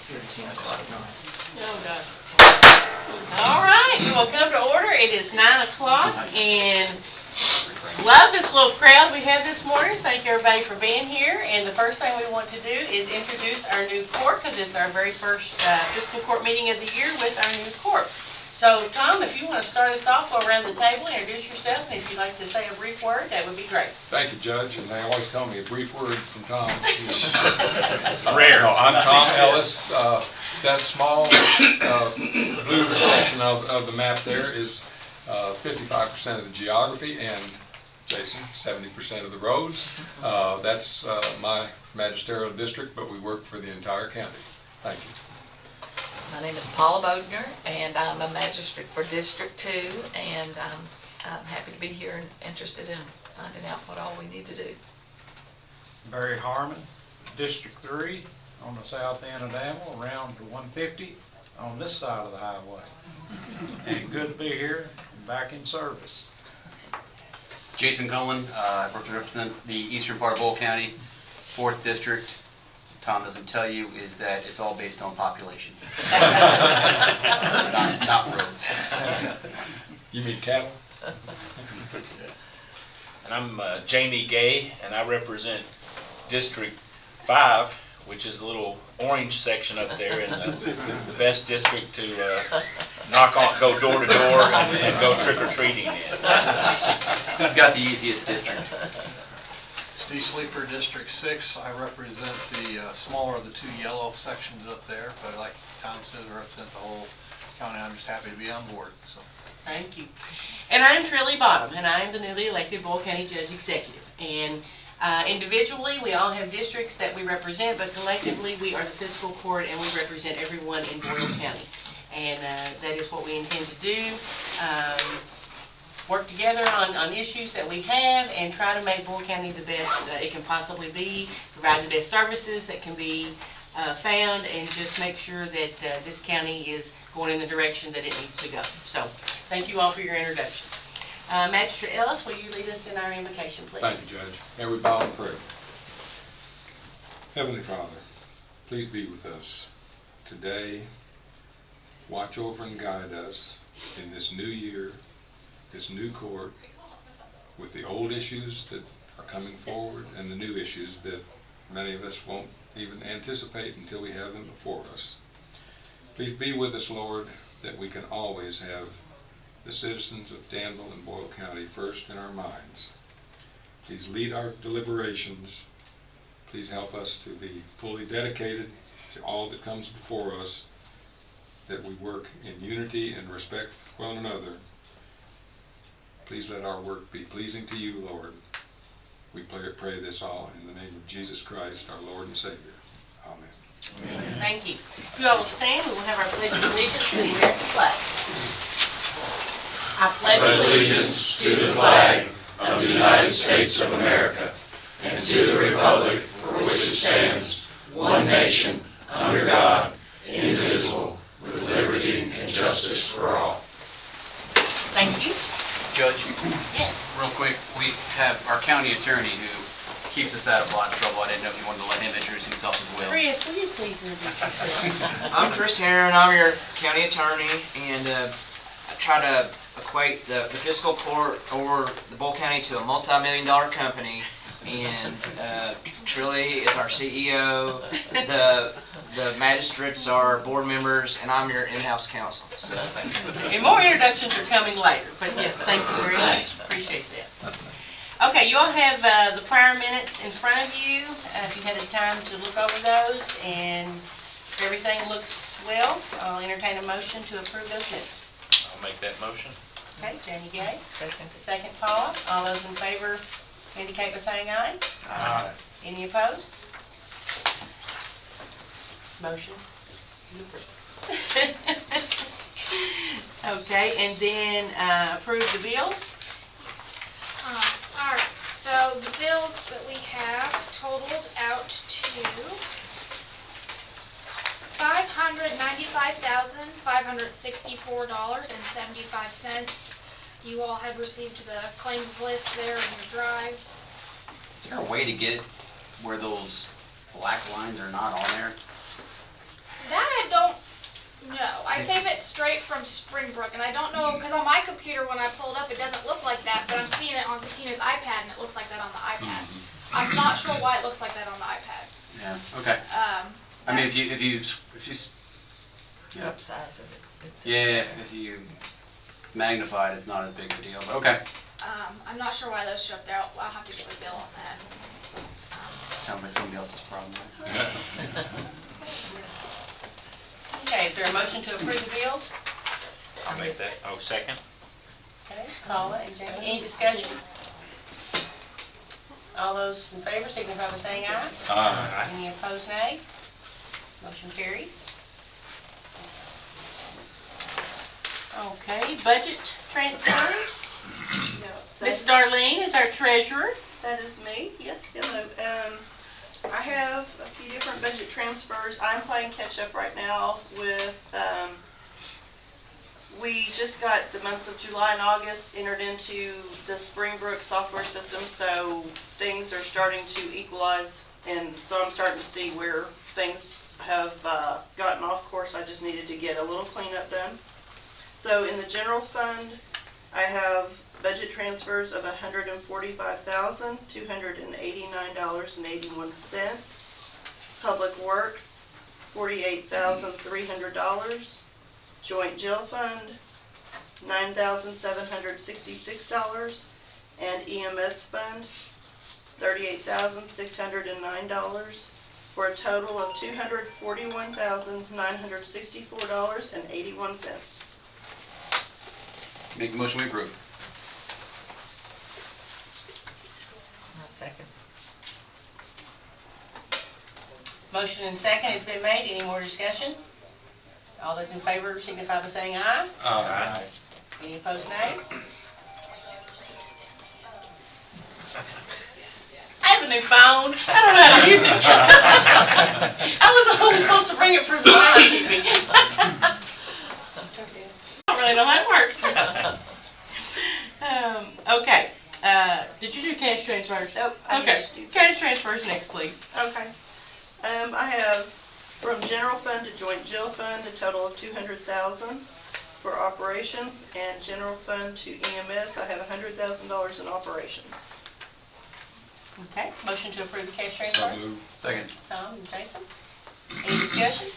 10 o'clock. Oh, God. All right, we will come to order. It is 9 o'clock, and love this little crowd we had this morning. Thank everybody for being here. And the first thing we want to do is introduce our new court, because it's our very first fiscal court meeting of the year with our new court. So, Tom, if you want to start us off, go around the table, introduce yourself, and if you'd like to say a brief word, that would be great. Thank you, Judge, and they always tell me a brief word from Tom. Rare. No, I'm Tom Ellis. That small blue section of the map there is 55% of the geography, and Jason, 70% of the roads. That's my magisterial district, but we work for the entire county. Thank you. My name is Paula Bodner, and I'm a magistrate for District 2, and I'm happy to be here and interested in finding out what all we need to do. Barry Harmon, District 3, on the south end of Danville, around to 150 on this side of the highway. And good to be here and back in service. Jason Cullen, I represent the eastern part of Boyle County, 4th District. Tom doesn't tell you is that it's all based on population, not roads. You mean cattle? And I'm Jamie Gay, and I represent District 5, which is the little orange section up there, and the best district to go door to door and go trick-or-treating in. Who's got the easiest district? Steve Sleeper, District 6. I represent the smaller of the two yellow sections up there, but like Tom says, I represent the whole county. I'm just happy to be on board. So. Thank you. And I'm Trilly Bottom, and I am the newly elected Boyle County Judge Executive. And individually, we all have districts that we represent, but collectively, we are the fiscal court, and we represent everyone in Boyle County. And that is what we intend to do. Work together on issues that we have and try to make Boyle County the best it can possibly be, provide the best services that can be found, and just make sure that this county is going in the direction that it needs to go. So, thank you all for your introduction. Magistrate Ellis, will you lead us in our invocation, please? Thank you, Judge. May we bow in prayer. Heavenly Father, please be with us today. Watch over and guide us in this new year, this new court, with the old issues that are coming forward and the new issues that many of us won't even anticipate until we have them before us. Please be with us, Lord, that we can always have the citizens of Danville and Boyle County first in our minds. Please lead our deliberations. Please help us to be fully dedicated to all that comes before us, that we work in unity and respect one another. Please let our work be pleasing to you, Lord. We pray this all in the name of Jesus Christ, our Lord and Savior. Amen. Amen. Thank you. If you all will stand, we will have our pledge of allegiance to the American flag. I pledge allegiance to the flag of the United States of America and to the republic for which it stands, one nation, under God, indivisible, with liberty and justice for all. Thank you. Judge, yes. Real quick, we have our county attorney who keeps us out of a lot of trouble. I didn't know if you wanted to let him introduce himself as well. Chris, will you please introduce yourself? I'm Chris Heron. I'm your county attorney, and I try to equate the fiscal court or the Boyle County to a multi-million-dollar company, and Trilly is our CEO, the magistrates are board members, and I'm your in-house counsel. So thank you. And more introductions are coming later, but yes, thank you very much. Appreciate that. Okay, you all have the prior minutes in front of you. If you had a time to look over those, and if everything looks well, I'll entertain a motion to approve those minutes. I'll make that motion. Okay, Danny Gay. Second. Second, Paula. All those in favor indicate by saying aye. Aye. Any opposed? Motion. Okay, and then approve the bills. All right, so the bills that we have totaled out to $595,564.75. You all have received the claims list there in your drive. Is there a way to get where those black lines are not on there? That I save it straight from Springbrook, and I don't know, because on my computer when I pulled up, it doesn't look like that, but I'm seeing it on Katina's iPad, and it looks like that on the iPad. I'm not sure why it looks like that on the iPad. Yeah, okay. I mean, if you Upsize it. yeah, if you magnify it, it's not as big of a deal, but okay. I'm not sure why those show up there. I'll have to get with Bill on that. Sounds like somebody else's problem. Okay, is there a motion to approve the bills? I'll make that. Oh, second. Okay, Paula and Jason, any discussion? All those in favor signify by saying aye. Aye. Any opposed, nay? Motion carries. Okay, budget transfers. Miss Darlene is our treasurer. That is me, yes, hello. I have a few different budget transfers. I'm playing catch up right now with, we just got the months of July and August entered into the Springbrook software system, so things are starting to equalize, and so I'm starting to see where things have gotten off course. I just needed to get a little cleanup done. So in the general fund, I have budget transfers of $145,289.81. Public Works, $48,300. Joint Jail Fund, $9,766. And EMS Fund, $38,609. For a total of $241,964.81. Make a motion, we approve. I'll second. Motion and second has been made. Any more discussion? All those in favor signify by saying aye. Aye. Any opposed, nay? I have a new phone. I don't know how to use it. I was only supposed to bring it for the housekeeping. I don't really know how it works. Okay. Did you do cash transfers? Nope. I Okay. need to do- Cash transfers next, please. Okay. I have from general fund to joint jail fund a total of $200,000 for operations, and general fund to EMS I have $100,000 in operations. Okay. Motion to approve the cash So transfers. moved. Second. Tom and Jason. Any discussion?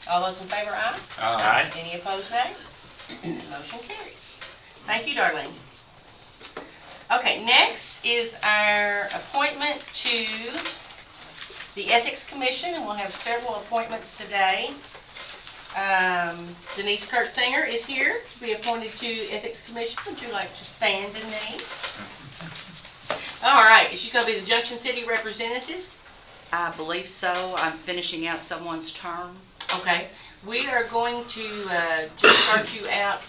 All those in favor, aye. Aye. Any opposed, nay? Motion carries. Thank you, Darlene. Okay, next is our appointment to the Ethics Commission, and we'll have several appointments today. Denise Kurtzinger is here to be appointed to Ethics Commission. Would you like to stand, Denise? All right, she's going to be the Junction City representative. I believe so. I'm finishing out someone's term. Okay, we are going to just start you out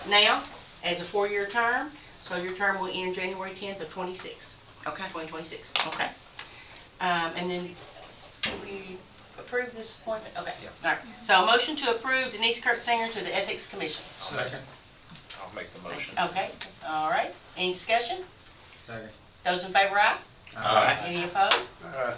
now as a 4-year term, so your term will end January 10th of 2026. Okay. And then, do we approve this appointment? Okay, all right. So a motion to approve Denise Kurtzinger to the Ethics Commission. Second. I'll make the motion. Okay, all right. Any discussion? Second. Those in favor, aye? Aye. Any opposed? All right.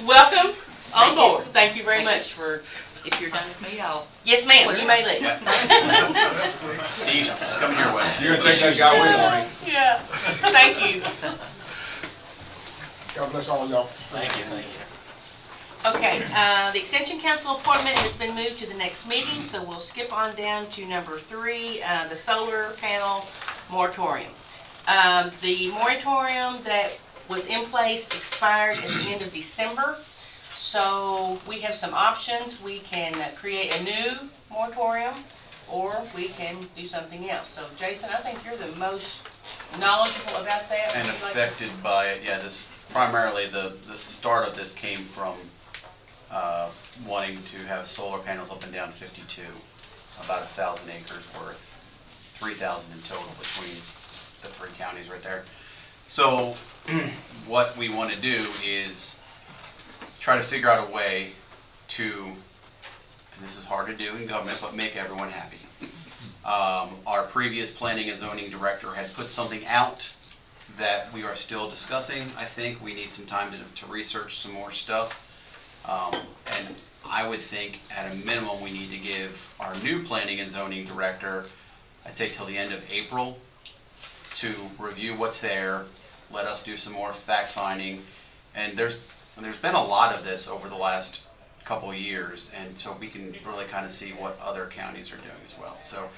Welcome on board. Thank you very much for, If you're done with me, I'll... yes ma'am, you may leave. Steve, just coming your way. You're gonna take that guy with you? Yeah, thank you. God bless all of y'all. Thank you. Thank you. Okay, the Extension Council appointment has been moved to the next meeting, so we'll skip on down to number 3, the solar panel moratorium. The moratorium that was in place expired at the end of December, so we have some options. We can create a new moratorium, or we can do something else. So Jason, I think you're the most knowledgeable about that. And Would you like to- affected by it, yeah, this, primarily the start of this came from wanting to have solar panels up and down 52, about 1,000 acres worth, 3,000 in total between the 3 counties right there. So what we want to do is try to figure out a way to, and this is hard to do in government, but make everyone happy. Our previous planning and zoning director had put something out that we are still discussing. I think we need some time to research some more stuff. And I would think at a minimum, we need to give our new planning and zoning director, I'd say till the end of April, to review what's there, let us do some more fact finding. And there's been a lot of this over the last couple of years, and so we can really kind of see what other counties are doing as well. So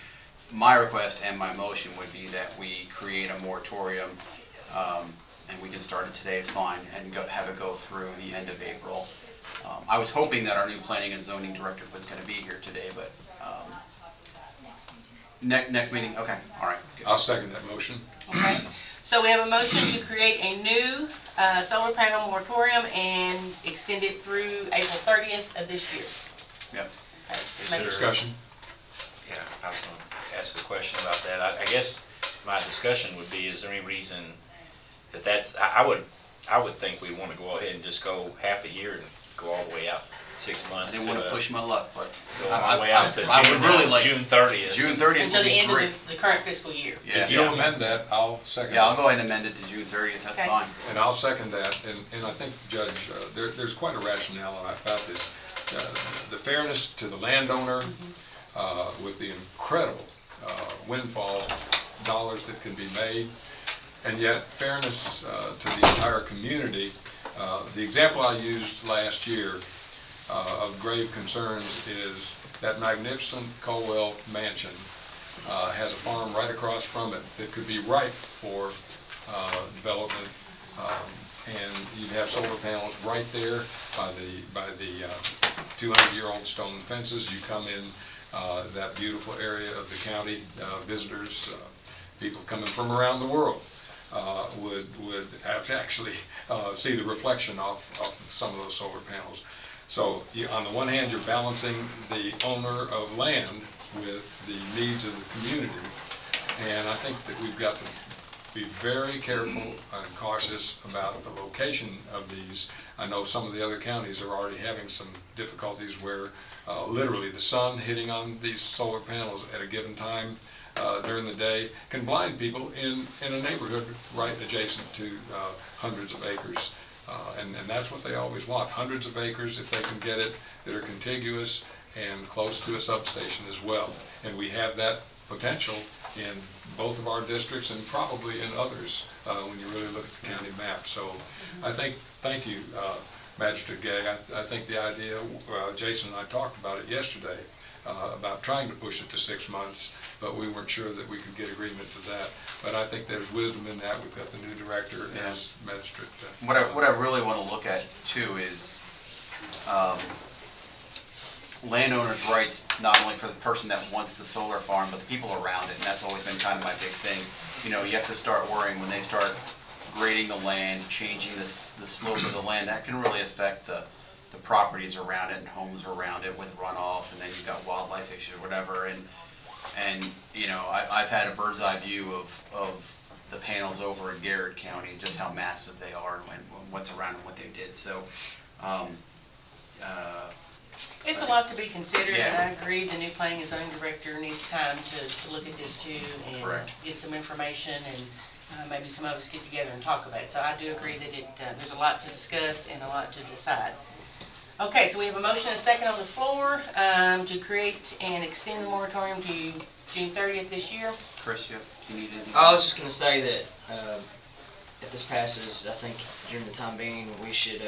my request and my motion would be that we create a moratorium, and we can start it today, it's fine, and have it go through the end of April. I was hoping that our new planning and zoning director was going to be here today, but next meeting, okay, all right. Good. I'll second that motion. Okay, so we have a motion to create a new solar panel moratorium and extend it through April 30th of this year. Yep. Okay. Is there- Discussion? Yeah, I was going to ask a question about that. I guess my discussion would be, is there any reason that's, I would think we want to go ahead and just go half a year and go all the way out 6 I months. didn't want to push my luck, but Go all the way out to I would really like June 30th. June 30th Until would the be end great. of the current fiscal year. Yeah, If you'll amend that, I'll second yeah, I'll it. go ahead and amend it to June 30th, that's Okay. fine. And I'll second that, and I think, Judge, there's quite a rationale about this. The fairness to the landowner, with the incredible windfall dollars that can be made, and yet fairness to the entire community. The example I used last year of grave concerns is that magnificent Caldwell mansion has a farm right across from it that could be ripe for development, and you'd have solar panels right there by the 200-year-old stone fences. You come in that beautiful area of the county, visitors, people coming from around the world would have to actually see the reflection of some of those solar panels. So on the one hand, you're balancing the owner of land with the needs of the community, and I think that we've got to be very careful and cautious about the location of these. I know some of the other counties are already having some difficulties where literally the sun hitting on these solar panels at a given time during the day can blind people in a neighborhood right adjacent to hundreds of acres. And that's what they always want, hundreds of acres if they can get it, that are contiguous and close to a substation as well. And we have that potential in both of our districts and probably in others when you really look at the county map. So I think, thank you, Magistrate Gay. I think the idea, Jason and I talked about it yesterday, about trying to push it to 6 months, but we weren't sure that we could get agreement to that. But I think there's wisdom in that. We've got the new director as Magistrate. What I really want to look at too is landowners' rights, not only for the person that wants the solar farm, but the people around it, and that's always been kind of my big thing. You know, you have to start worrying when they start grading the land, changing the slope of the land, that can really affect the properties around it and homes around it with runoff, and then you've got wildlife issues or whatever. And you know, I've had a bird's eye view of the panels over in Garrett County, just how massive they are and what's around and what they did. So It's a lot to be considered, Yeah. and I agree, the new planning and zoning director needs time to look at this too, and Correct. get some information, and maybe some of us get together and talk about it. So I do agree that there's a lot to discuss and a lot to decide. Okay, so we have a motion and a second on the floor to create and extend the moratorium to June 30th this year. Chris, you need anything? I was just gonna say that if this passes, I think during the time being, we should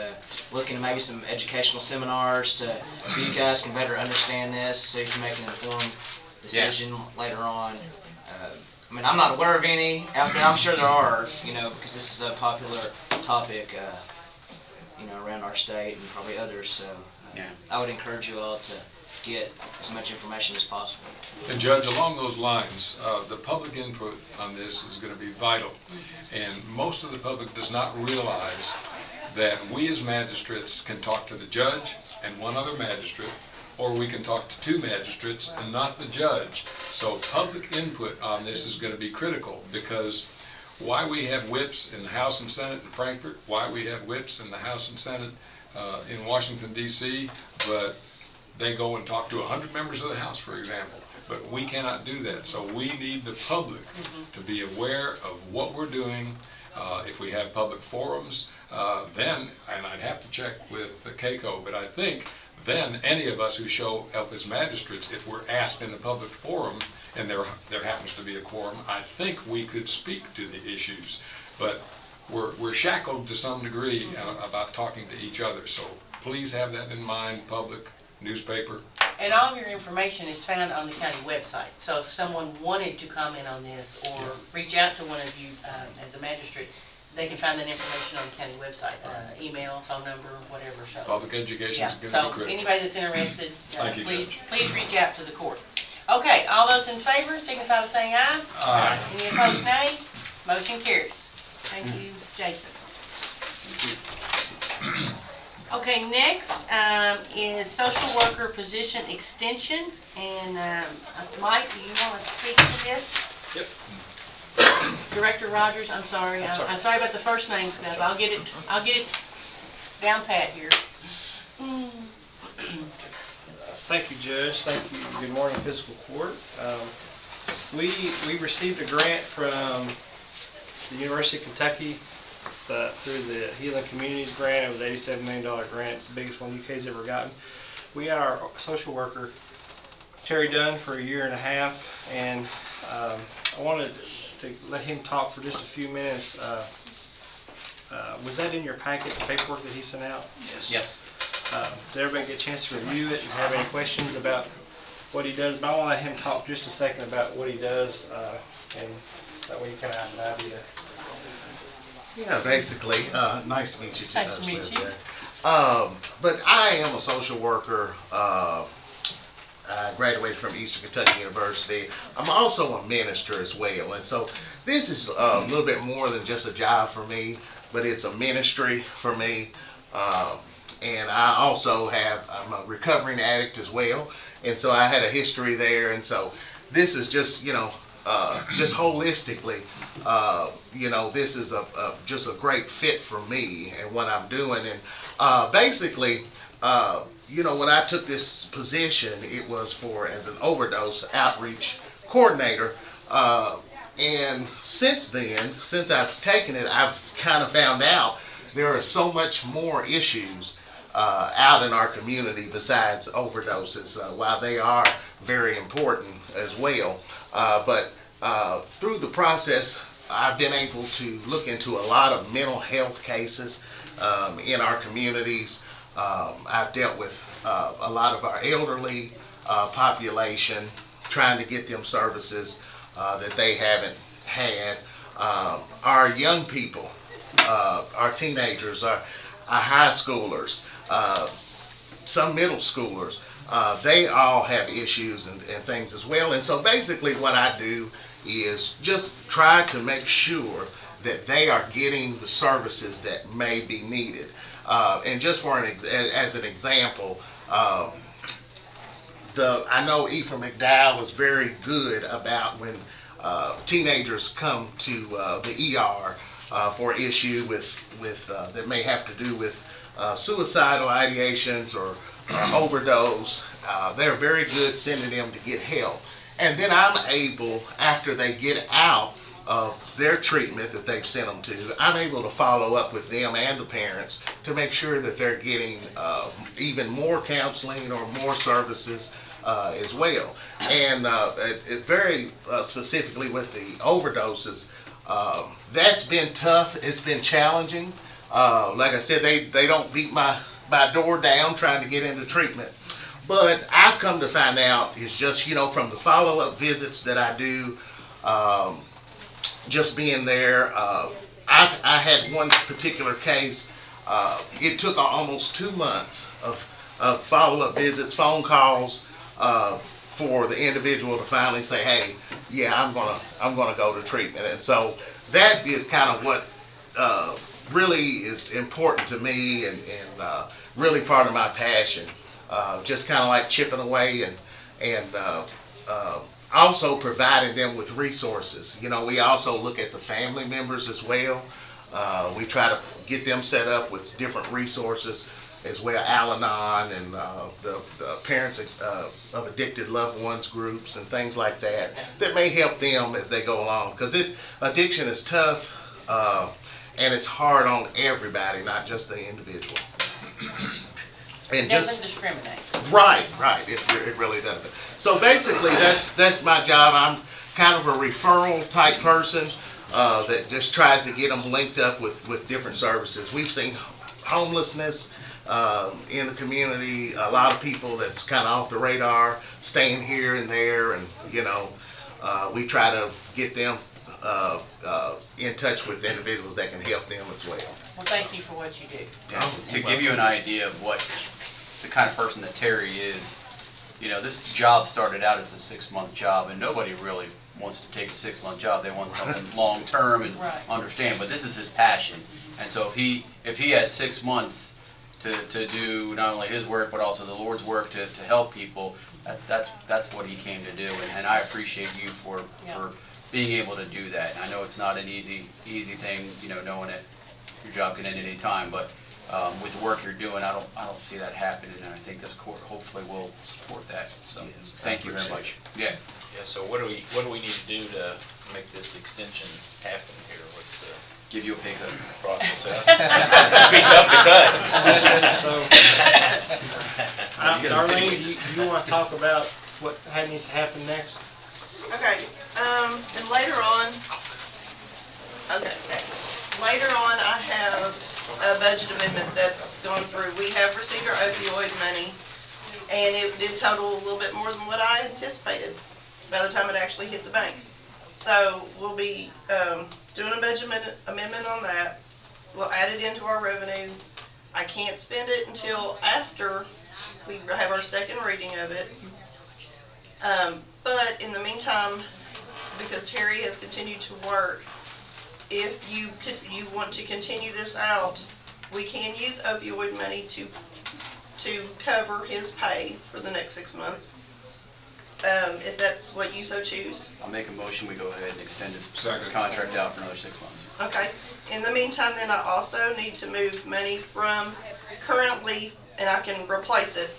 look into maybe some educational seminars so you guys can better understand this, so you can make an informed decision later on. I mean, I'm not aware of any out there. I'm sure there are, you know, because this is a popular topic, you know, around our state and probably others. So Yeah. I would encourage you all to get as much information as possible. And Judge, along those lines, the public input on this is going to be vital. And most of the public does not realize that we as magistrates can talk to the judge and one other magistrate, or we can talk to 2 magistrates and not the judge. So public input on this is going to be critical, because why we have whips in the House and Senate in Frankfurt, why we have whips in the House and Senate in Washington, D.C., but they go and talk to 100 members of the House, for example. But we cannot do that. So we need the public to be aware of what we're doing. If we have public forums, then, and I'd have to check with the CAECO, but I think then any of us who show up as magistrates, if we're asked in a public forum and there happens to be a quorum, I think we could speak to the issues. But we're shackled to some degree about talking to each other. So please have that in mind, public, newspaper. And all of your information is found on the county website. So if someone wanted to comment on this or reach out to one of you as a magistrate, they can find that information on the county website, email, phone number, whatever. So Public education is going to be so critical. anybody that's interested, Thank you, please Judge. please reach out to the court. Okay, all those in favor signify by saying aye. Aye. Any opposed, nay. Motion carries. Thank you, Jason. Okay, next is social worker position extension. And Mike, do you want to speak to this? Yep. Director Rogers, I'm sorry. That's all right. I'm sorry about the first name stuff. I'll get it down pat here. Thank you, Judge. Thank you. Good morning, Fiscal Court. We received a grant from the University of Kentucky through the Healing Communities grant. It was an $87 million grant. It's the biggest one UK's ever gotten. We had our social worker, Terry Dunn, for a year and a half, and I wanted to let him talk for just a few minutes. Was that in your packet, the paperwork that he sent out? Yes. Did everybody get a chance to review it and have any questions about what he does? But I want to let him talk just a second about what he does, and that way you kind of have an idea. Yeah, basically, nice to meet you. Nice to meet you. But I am a social worker. I graduated from Eastern Kentucky University. I'm also a minister as well, and so this is a little bit more than just a job for me, but it's a ministry for me. And I also I'm a recovering addict as well, and so I had a history there, and so this is just, just holistically, this is just a great fit for me and what I'm doing. And basically, when I took this position, it was as an overdose outreach coordinator. And since then, since I've taken it, I've kind of found out there are so much more issues out in our community besides overdoses, while they are very important as well. But through the process, I've been able to look into a lot of mental health cases in our communities. I've dealt with a lot of our elderly population, trying to get them services that they haven't had. Our young people, our teenagers, our high schoolers, some middle schoolers, they all have issues and things as well. And so basically what I do is just try to make sure that they are getting the services that may be needed. And just as an example, I know Ephraim McDowell was very good about when teenagers come to the ER for issue that may have to do with suicidal ideations or overdose. They're very good sending them to get help. And then I'm able, after they get out of their treatment that they've sent them to, I'm able to follow up with them and the parents to make sure that they're getting even more counseling or more services as well. And very specifically with the overdoses, that's been tough. It's been challenging. Like I said, they don't beat my door down trying to get into treatment. But I've come to find out it's just, from the follow-up visits that I do, just being there. I had one particular case. It took almost 2 months of follow-up visits, phone calls, for the individual to finally say, "Hey, yeah, I'm gonna go to treatment." And so that is kind of what really is important to me, and really part of my passion. Just kind of like chipping away and also providing them with resources. We also look at the family members as well. We try to get them set up with different resources as well, Al-Anon and the parents of addicted loved ones groups and things like that may help them as they go along. Because addiction is tough, and it's hard on everybody, not just the individual. And Doesn't discriminate. right, it really doesn't. So basically, that's my job. I'm kind of a referral type person that just tries to get them linked up with different services. We've seen homelessness in the community, a lot of people that's kind of off the radar, staying here and there, and we try to get them in touch with individuals that can help them as well. Well, thank you for what you do. To give you an idea of what the kind of person that Terry is, this job started out as a 6-month job, and nobody really wants to take a 6-month job. They want something long-term and Right. understand, but this is his passion. And so if he has 6 months to do not only his work, but also the Lord's work to help people, that's what he came to do. And I appreciate you for being able to do that. And I know it's not an easy thing, knowing that your job can end at any time, but with the work you're doing, I don't see that happening, and I think this court hopefully will support that. So thank you very much. Yeah. Yeah, so what do we need to do to make this extension happen here? What's the Give you a pay cut. process out? It'd be tough to cut. So, Darlene, you want to talk about what needs to happen next? Okay, and later on, I have a budget amendment that's gone through. We have received our opioid money, and it did total a little bit more than what I anticipated by the time it actually hit the bank. So we'll be doing a budget amendment on that. We'll add it into our revenue. I can't spend it until after we have our second reading of it. But in the meantime, because Terry has continued to work, if you want to continue this out, we can use opioid money to cover his pay for the next 6 months, if that's what you so choose. I'll make a motion, we go ahead and extend his Second. contract out for another 6 months. Okay. In the meantime, then I also need to move money from currently, and I can replace it,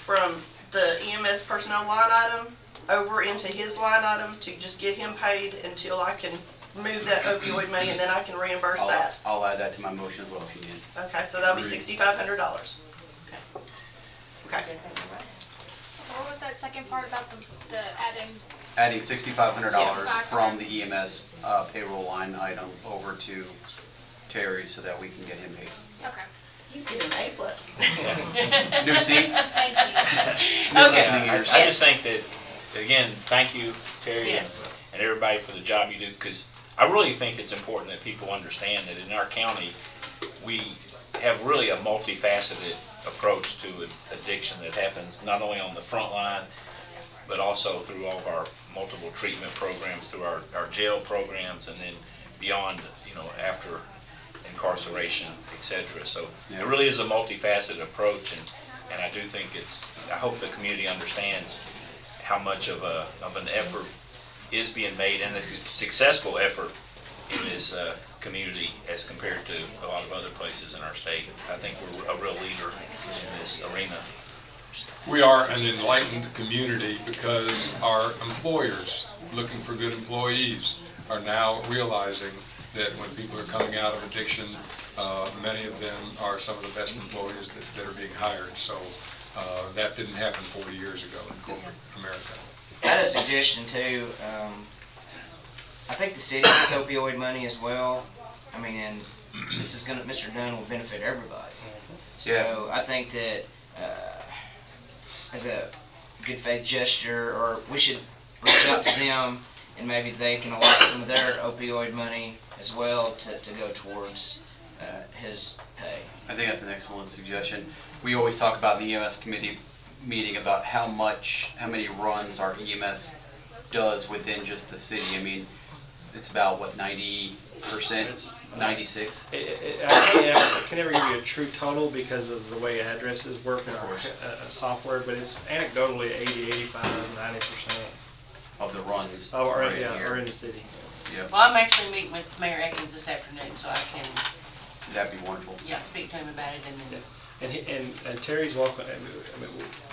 from the EMS personnel line item over into his line item to just get him paid until I can move that opioid money, and then I can reimburse that. I'll add that to my motion as well if you need. Okay, so that'll be $6,500. Okay. What was that second part about the adding? Adding $6,500 $6,500. from the EMS payroll line item over to Terry so that we can get him paid. Okay. You get an A+. New seat? Thank you. New Okay. listening ears. I just think that, again, thank you, Terry, Yes. and everybody for the job you do, because I really think it's important that people understand that in our county, we have really a multifaceted approach to addiction that happens not only on the front line, but also through all of our multiple treatment programs, through our jail programs, and then beyond, after incarceration, etc. So it really is a multifaceted approach, and I do think I hope the community understands how much of an effort is being made, and a successful effort in this community as compared to a lot of other places in our state. I think we're a real leader in this arena. We are an enlightened community because our employers, looking for good employees, are now realizing that when people are coming out of addiction, many of them are some of the best employees that are being hired. So that didn't happen 40 years ago in corporate America. I had a suggestion too. I think the city gets opioid money as well. I mean, and Mr. Dunn will benefit everybody. So I think that as a good faith gesture, or we should reach out to them and maybe they can allot some of their opioid money as well to go towards his pay. I think that's an excellent suggestion. We always talk about in the EMS committee meeting about how many runs our EMS does within just the city. I mean, it's about, what, 90%, 96? I can never give you a true total because of the way addresses work in our software, but it's anecdotally 80, 85, 90% Of the runs. are here. in the city. Yep. Well, I'm actually meeting with Mayor Ekins this afternoon, so I can, That'd be wonderful. speak to him about it and then And Terry's welcome. I mean,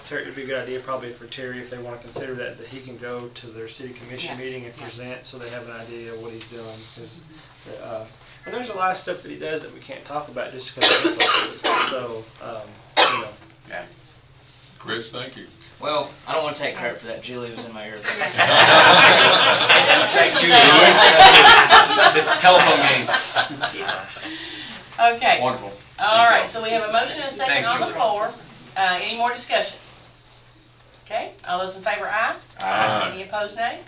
Terry, it'd be a good idea probably for Terry, if they want to consider that he can go to their city commission meeting and present, so they have an idea of what he's doing. And there's a lot of stuff that he does that we can't talk about just because of it. So, you know. Yeah. Chris, thank you. Well, I don't want to take credit for that. Julie was in my ear. It's a telephone game. Okay. Wonderful. All Thank right, you. so we have a motion and a second Thanks, on the Julie. floor. Any more discussion? Okay, all those in favor, aye? Aye. Any opposed, nay?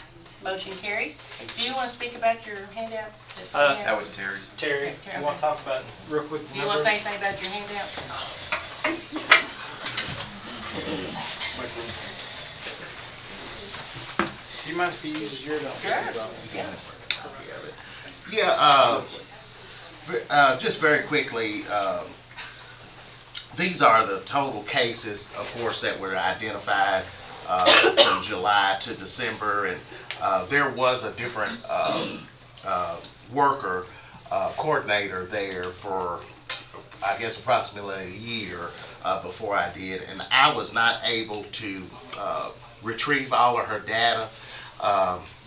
Motion carries. Do you want to speak about your handout? That was Terry's. Terry, you want to talk about real quick? Do you want to say anything about your handout? Do you mind if he uses your? Sure. Yeah, just very quickly, these are the total cases, of course, that were identified from July to December, and there was a different worker coordinator there for, I guess, approximately a year before I did, and I was not able to retrieve all of her data.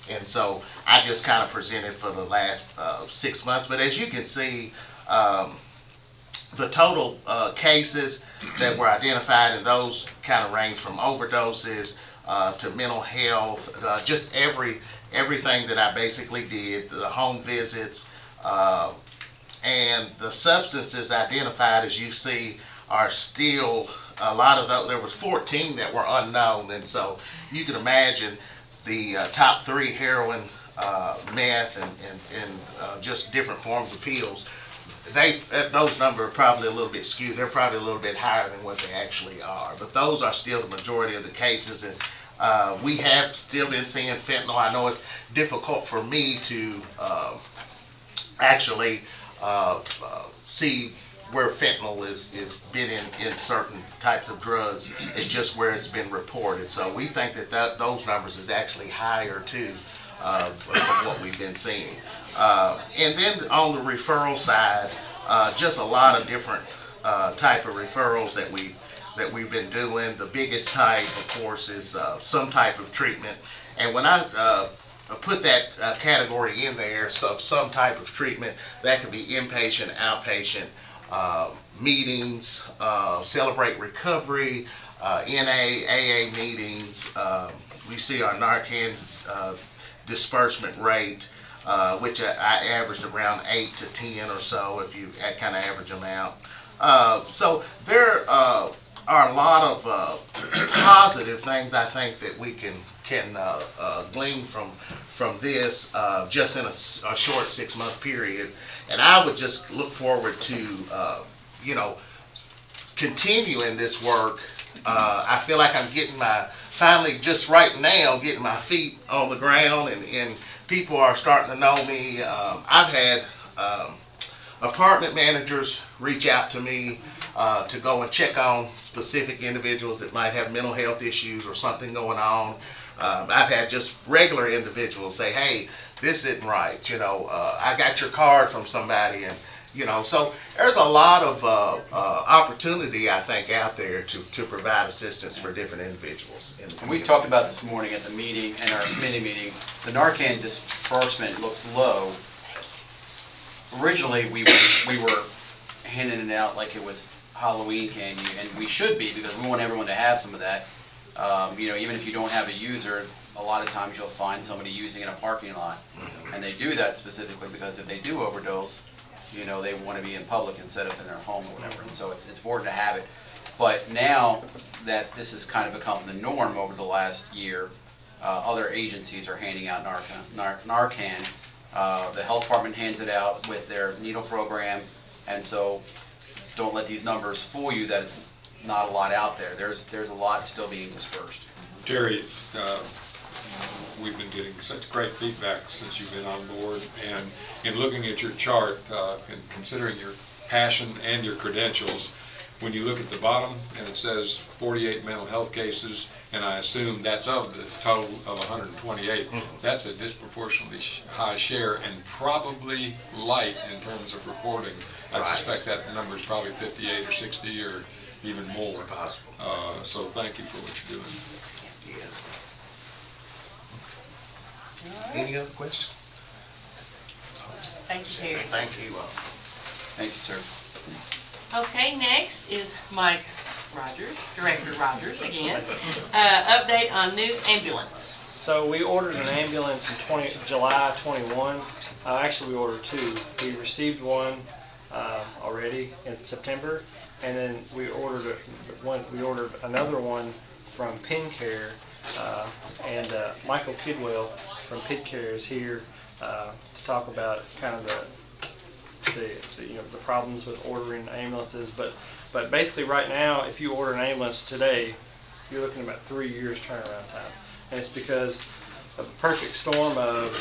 And so I just kind of presented for the last 6 months. But as you can see, the total cases that were identified, and those kind of range from overdoses to mental health, just everything that I basically did, the home visits, and the substances identified, as you see, are still a lot of those. There was 14 that were unknown, and so you can imagine the top 3, heroin, meth, and just different forms of pills. Those numbers are probably a little bit skewed. They're probably a little bit higher than what they actually are. But those are still the majority of the cases. And we have still been seeing fentanyl. I know it's difficult for me to actually see where fentanyl is been in certain types of drugs. It's just where it's been reported. So we think that those numbers is actually higher too from what we've been seeing. And then on the referral side, just a lot of different type of referrals that we've been doing. The biggest type, of course, is some type of treatment. And when I put that category in there, so some type of treatment, that could be inpatient, outpatient, meetings, Celebrate Recovery, NA, AA meetings. We see our Narcan disbursement rate, which I averaged around 8 to 10 or so if you kind of average them out. So there are a lot of positive things I think that we can glean from this just in a short 6-month period. And I would just look forward to continuing this work. I feel like I'm finally just right now getting my feet on the ground, and people are starting to know me. I've had apartment managers reach out to me to go and check on specific individuals that might have mental health issues or something going on. I've had just regular individuals say, hey, this isn't right. I got your card from somebody, and so there's a lot of opportunity, I think, out there to provide assistance for different individuwers. And we talked about this morning at the meeting, in our committee meeting, the Narcan disbursement looks low. Originally, we were handing it out like it was Halloween candy, and we should be, because we want everyone to have some of that. Even if you don't have a user, a lot of times you'll find somebody using it in a parking lot. And they do that specifically because if they do overdose, they want to be in public instead of in their home or whatever. And so it's important to have it. But now that this has kind of become the norm over the last year, other agencies are handing out Narcan. The health department hands it out with their needle program. And so don't let these numbers fool you that it's not a lot out there. There's a lot still being dispersed. Terry, we've been getting such great feedback since you've been on board, and in looking at your chart and considering your passion and your credentials, when you look at the bottom and it says 48 mental health cases, and I assume that's of the total of 128, that's a disproportionately high share and probably light in terms of reporting. I suspect that number is probably 58 or 60 or even more. Possible. So thank you for what you're doing. Any other questions? Thank you, Terry. Thank you all. Thank you, sir. Okay, next is Mike Rogers, Director Rogers again. Update on new ambulance. So we ordered an ambulance in July 21. Actually, we ordered two. We received one already in September, and then we ordered another one from PennCare, and Michael Kidwell from PennCare is here to talk about kind of the problems with ordering ambulances. But basically right now, if you order an ambulance today, you're looking at about 3 years turnaround time, and it's because of the perfect storm of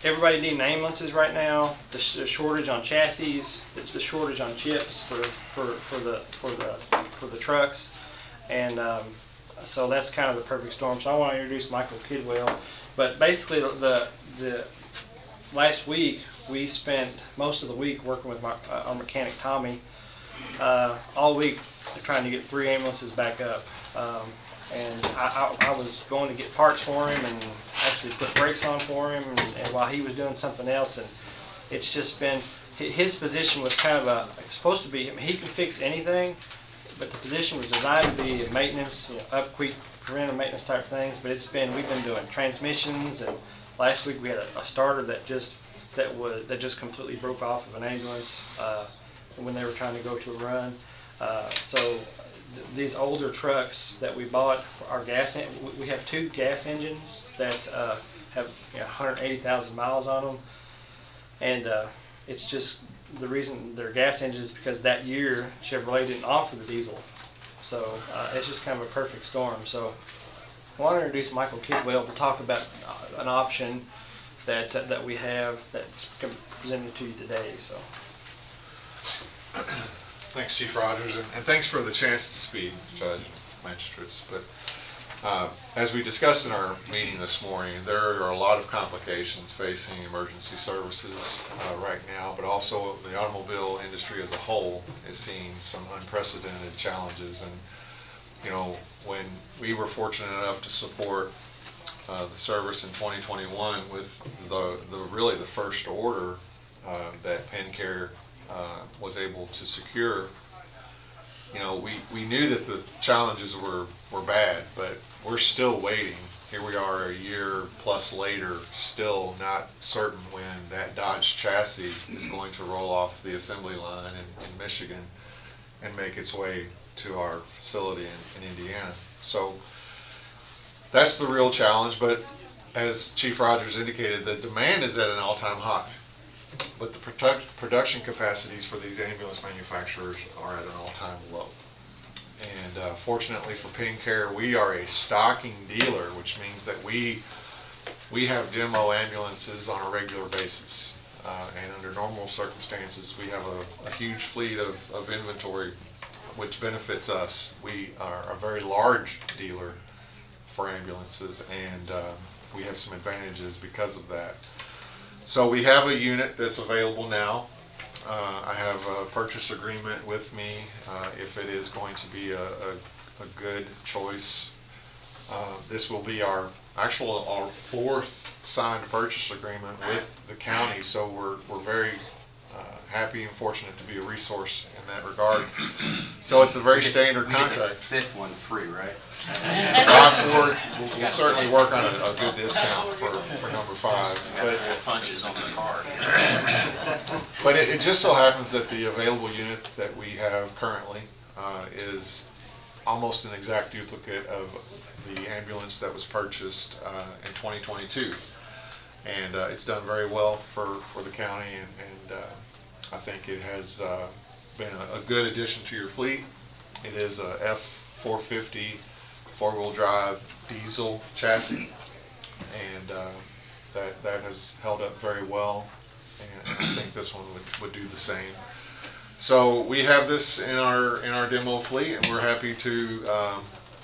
everybody needing ambulances right now, the shortage on chassis, the shortage on chips for the trucks, and so that's kind of the perfect storm. So I want to introduce Michael Kidwell. But basically, the last week we spent most of the week working with our mechanic Tommy all week trying to get 3 ambulances back up. And I was going to get parts for him and actually put brakes on for him, and while he was doing something else, and it's just been, his position was kind of supposed to be, he can fix anything, but the position was designed to be maintenance, upkeep, preventive maintenance type things. But we've been doing transmissions, and last week we had a starter that just completely broke off of an ambulance when they were trying to go to a run. So these older trucks that we bought, we have 2 gas engines that have 180,000 miles on them, and it's just the reason they're gas engines is because that year Chevrolet didn't offer the diesel, so it's just kind of a perfect storm. So I want to introduce Michael Kidwell to talk about an option that we have that's presented to you today. So. Thanks, Chief Rogers, and thanks for the chance to speak, Judge, Magistrates. But as we discussed in our meeting this morning, there are a lot of complications facing emergency services right now, but also the automobile industry as a whole is seeing some unprecedented challenges. And when we were fortunate enough to support the service in 2021 with really the first order that PennCare was able to secure, we knew that the challenges were bad, but we're still waiting. Here we are a year plus later, still not certain when that Dodge chassis is going to roll off the assembly line in Michigan and make its way to our facility in Indiana. So that's the real challenge, but as Chief Rogers indicated, the demand is at an all-time high. But the production capacities for these ambulance manufacturers are at an all-time low. And fortunately for PennCare, we are a stocking dealer, which means that we have demo ambulances on a regular basis. And under normal circumstances, we have a huge fleet of inventory, which benefits us. We are a very large dealer for ambulances, and we have some advantages because of that. So we have a unit that's available now. I have a purchase agreement with me if it is going to be a good choice. This will be our 4th signed purchase agreement with the county, so we're very happy and fortunate to be a resource in that regard. So it's a very standard contract. The 5th one free, right? We'll certainly work on a good discount for number 5. But punches on the card. But it just so happens that the available unit that we have currently is almost an exact duplicate of the ambulance that was purchased in 2022. And it's done very well for the county, and I think it has been a good addition to your fleet. It is a F450 4-wheel drive diesel chassis, and that has held up very well, and I think this one would do the same. So we have this in our demo fleet, and we're happy to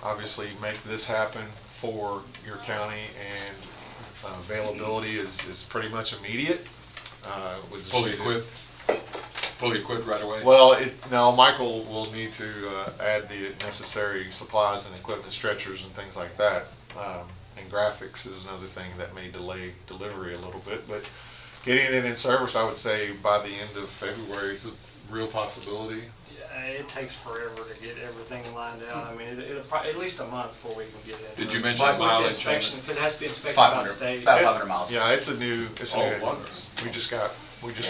obviously make this happen for your county, and availability is pretty much immediate. With the Fully state- Fully equipped right away? Well, no, Michael will need to add the necessary supplies and equipment, stretchers and things like that. And graphics is another thing that may delay delivery a little bit, but getting it in service, I would say by the end of February is a real possibility. Yeah, it takes forever to get everything lined out. I mean, it'll probably at least a month before we can get it. Did you mention the mileage on inspection? it? Because it has to be inspected by the 500, state. about 500 miles. Yeah, it's a new, wonderful. we just Yeah.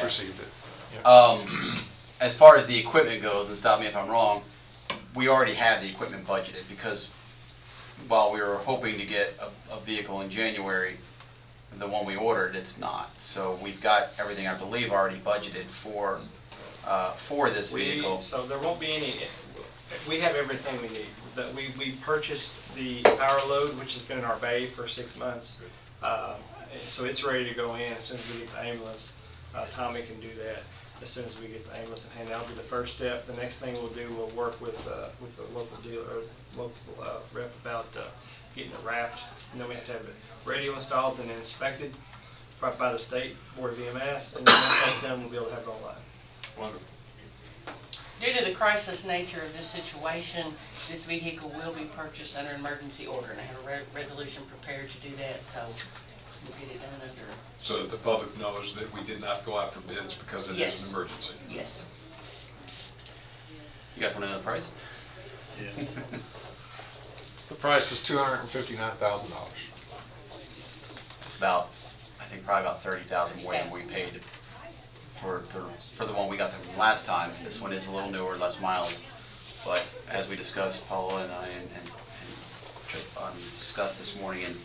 received it. Yeah. As far as the equipment goes, and stop me if I'm wrong, we already have the equipment budgeted, because while we were hoping to get a vehicle in January, the one we ordered, it's not. So we've got everything, I believe, already budgeted for this vehicle. So there won't be any, we have everything we need. That we purchased the power load, which has been in our bay for 6 months. So it's ready to go in as soon as we get the ambulance. Tommy can do that as soon as we get the ambulance in hand. That'll be the first step. The next thing we'll do, we'll work with the local dealer, or local rep about getting it wrapped. And then we have to have it radio installed and inspected right by the state board of EMS. And then once that's done, we'll be able to have it online. Wonderful. Due to the crisis nature of this situation, this vehicle will be purchased under emergency order, and I have a resolution prepared to do that, so we'll get it done under. So that the public knows that we did not go out for bids because it is Yes. an emergency. Yes. You guys want to know the price? Yeah. The price is $259,000. It's about, I think, probably about 30,000 more than we paid for the one we got the last time. This one is a little newer, less miles, but as we discussed, Paula and I and discussed this morning in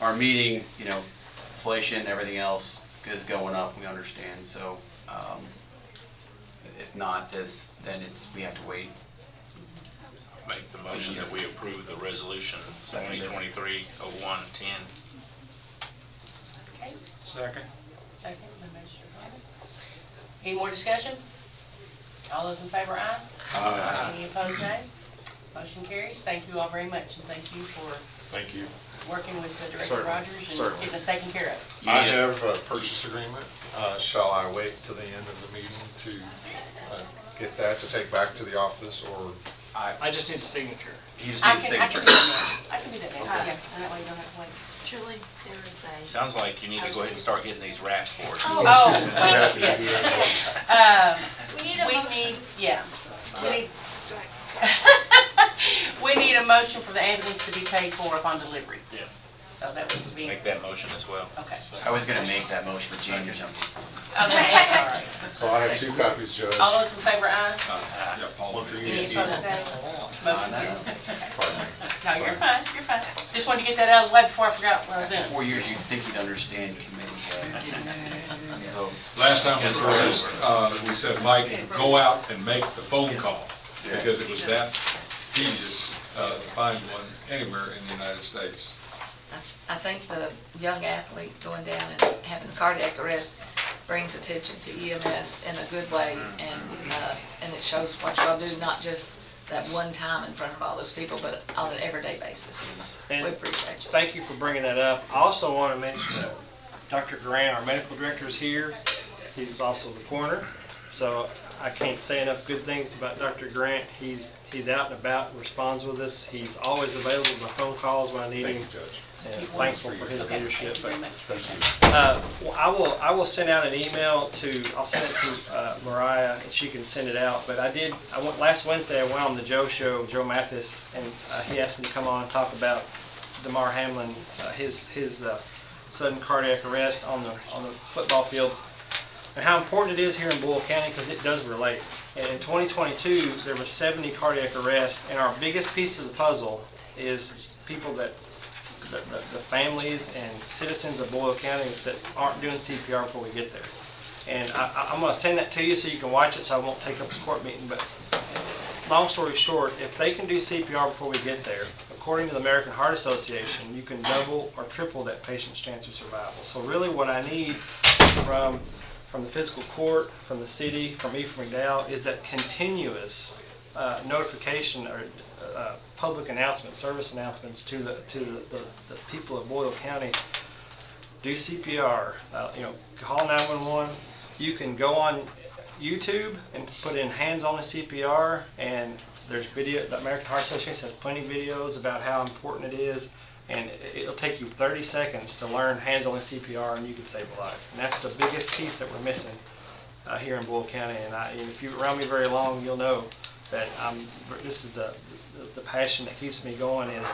our meeting, you know, inflation, everything else is going up, we understand, so if not this, then we have to wait. Make the motion that we approve the resolution 2023-01-10. Okay. Second. Second, by Magistrate Harmon. Any more discussion? All those in favor, aye? Aye. Any opposed, nay? Motion carries. Thank you all very much, and thank you for Thank you. working with Director Certainly, Rogers and certainly. getting us taken care of. I have a purchase agreement. Shall I wait to the end of the meeting to get that to take back to the office, or? I just need a signature. You just I need a can signature. do that now. I can do that now, Okay. yeah, and that way you don't have to wait. Julie, there is a. Sounds like you need to go ahead and start getting these wraps for us. Oh, Happy to yes. do that. We need a motion. Yeah. We need a motion for the ambulance to be paid for upon delivery. Yeah. So that was being, Make that motion as well. okay. I was gonna make that motion, but Jamie jumped. Okay, that's all right. So I have 2 copies, Judge. All those in favor, aye? Yeah, Paul. One for you. Any opposed, nay? Motion I know. carries. Pardon me. No, you're fine, you're fine. Just wanted to get that out of the way before I forgot what I was doing. 4 years, you'd think you'd understand committee votes. Last time we were just, we said, Mike, go out and make the phone call, because it was that tedious to find one anywhere in the United States. I think the young athlete going down and having cardiac arrest brings attention to EMS in a good way, and it shows what y'all do, not just that one time in front of all those people, but on an everyday basis. And We appreciate you. thank you for bringing that up. I also want to mention that Dr. Grant, our medical director, is here. He's also the coroner. So I can't say enough good things about Dr. Grant. He's out and about, responds with us. He's always available to my phone calls when I need Thank him. you, Judge. And thankful for his Okay, leadership. thank you very much. Well, I will send out an email I'll send it to Mariah, and she can send it out. But last Wednesday, I went on the Joe show, Joe Mathis, and he asked me to come on and talk about DeMar Hamlin, his sudden cardiac arrest on the football field, and how important it is here in Boyle County, because it does relate. And in 2022, there was 70 cardiac arrests, and our biggest piece of the puzzle is people that the families and citizens of Boyle County that aren't doing CPR before we get there. And I'm going to send that to you so you can watch it, so I won't take up the court meeting. But long story short, if they can do CPR before we get there, according to the American Heart Association, you can double or triple that patient's chance of survival. So really what I need from from the fiscal court, from the city, from me, from McDowell, is that continuous notification or public announcements, service announcements to the people of Boyle County. Do CPR, call 911. You can go on YouTube and put in hands on the CPR, and there's video. The American Heart Association has plenty of videos about how important it is, and it'll take you 30 seconds to learn hands on the CPR, and you can save a life. And that's the biggest piece that we're missing here in Boyle County. And if you're around me very long, you'll know that this is the passion that keeps me going, is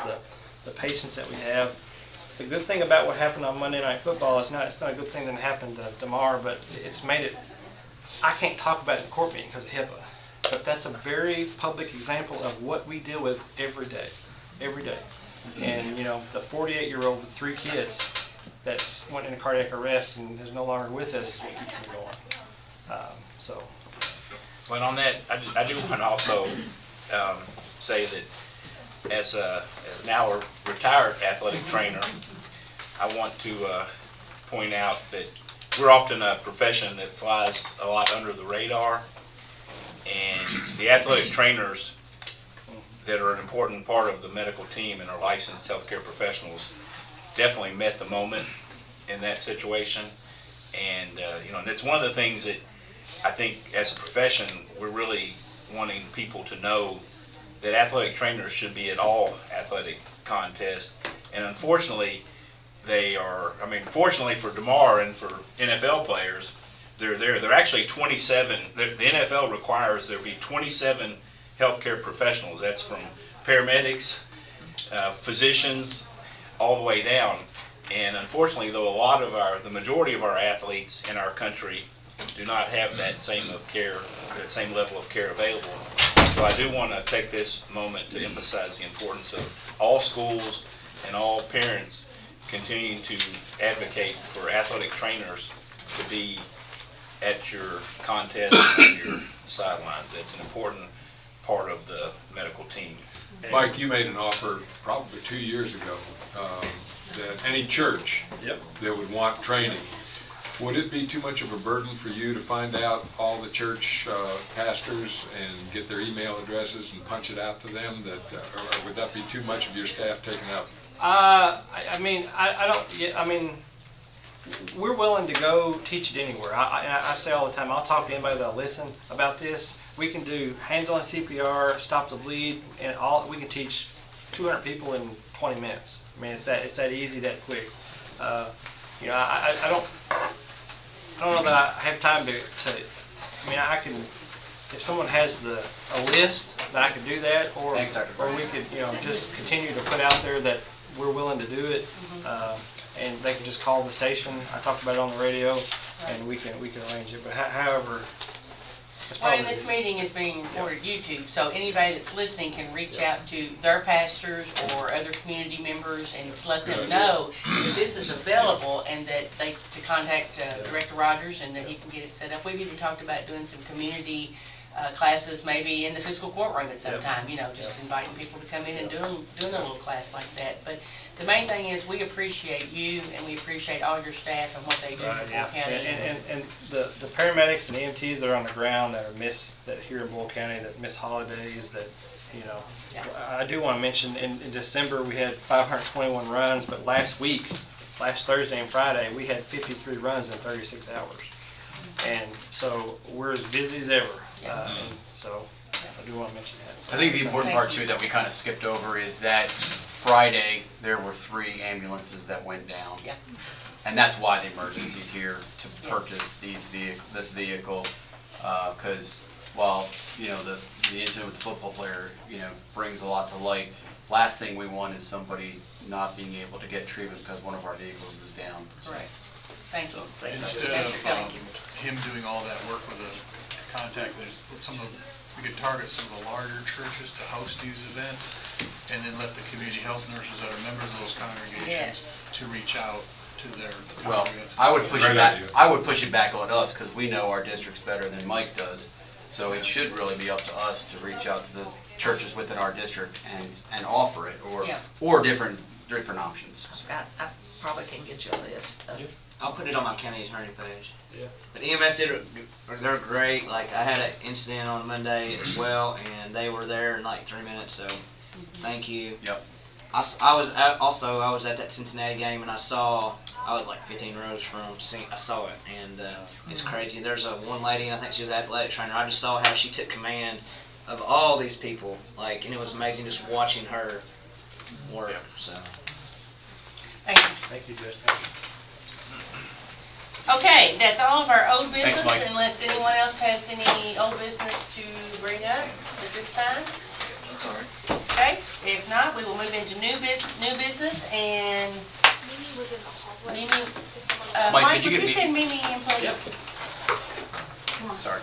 the patience that we have. The good thing about what happened on Monday Night Football is it's not a good thing that happened tomorrow, but it's made it, I can't talk about it in court meeting because of HIPAA, but that's a very public example of what we deal with every day. And the 48-year-old with 3 kids that went into cardiac arrest and is no longer with us is what keeps me going. Well, on that, I do want to also say that as now a retired athletic trainer, I want to point out that we're often a profession that flies a lot under the radar, and the athletic trainers that are an important part of the medical team and are licensed healthcare professionals definitely met the moment in that situation. And and it's one of the things that I think as a profession we're really wanting people to know, that athletic trainers should be at all athletic contests. And unfortunately, fortunately for DeMar and for NFL players, they're there. They're actually 27. The NFL requires there be 27 healthcare professionals. That's from paramedics, physicians, all the way down. And unfortunately, though, the majority of our athletes in our country do not have that same level of care available. So I do want to take this moment to emphasize the importance of all schools and all parents continuing to advocate for athletic trainers to be at your contests and your sidelines. It's an important part of the medical team. Mike, you made an offer probably 2 years ago that any church that would want training, would it be too much of a burden for you to find out all the church pastors and get their email addresses and punch it out to them? Or would that be too much of your staff taken up? We're willing to go teach it anywhere. I say all the time, I'll talk to anybody that'll listen about this. We can do hands-on CPR, stop the bleed, and we can teach 200 people in 20 minutes. It's that easy, that quick. I don't know that I have time to I can, if someone has a list, that I could do that, or we could, just continue to put out there that we're willing to do it, and they can just call the station. I talked about it on the radio, and we can arrange it. But however, it's probably. And this meeting is being recorded YouTube, so anybody that's listening can reach out to their pastors or other community members and let them know that this is available, and that to contact Director Rogers, and that he can get it set up. We've even talked about doing some community classes, maybe in the fiscal courtroom at some time. Just inviting people to come in and doing a little class like that. But the main thing is we appreciate you, and we appreciate all your staff and what they do for Boyle County. And the paramedics and EMTs that are on the ground that here in Boyle County that miss holidays, that I do want to mention in December we had 521 runs, but last Thursday and Friday we had 53 runs in 36 hours. And so we're as busy as ever. And so I do want to mention that. So I think the important part too that we kind of skipped over is that Friday there were 3 ambulances that went down. Yeah. And that's why the emergency's here to purchase this vehicle, because while the incident with the football player brings a lot to light, last thing we want is somebody not being able to get treatment because one of our vehicles is down. Correct. Thank you. Instead of him doing all that work with the contact, we could target some of the larger churches to host these events, and then let the community health nurses that are members of those congregations to reach out to their congregants. I would push it back. I would push it back on us because we know our districts better than Mike does. So it should really be up to us to reach out to the churches within our district and offer it, or different options. I probably can get you a list of I'll put it on my county attorney page. Yeah. But EMS they're great. Like I had an incident on Monday as well, and they were there in like 3 minutes. So, thank you. Yep. I was at that Cincinnati game, and I was like 15 rows from. I saw it, and it's crazy. There's one lady, and I think she was an athletic trainer. I just saw how she took command of all these people, and it was amazing just watching her work. So. Thank you. Thank you, Judge. Thank you. Okay, that's all of our old Thanks, business, Mike. unless anyone else has any old business to bring up at this time. Okay, if not, we will move into new business, and Mimi was in the hallway. Mimi, If someone- Mike, Mike, could you would get you send Mimi in, please? Yep. Come on. Sorry.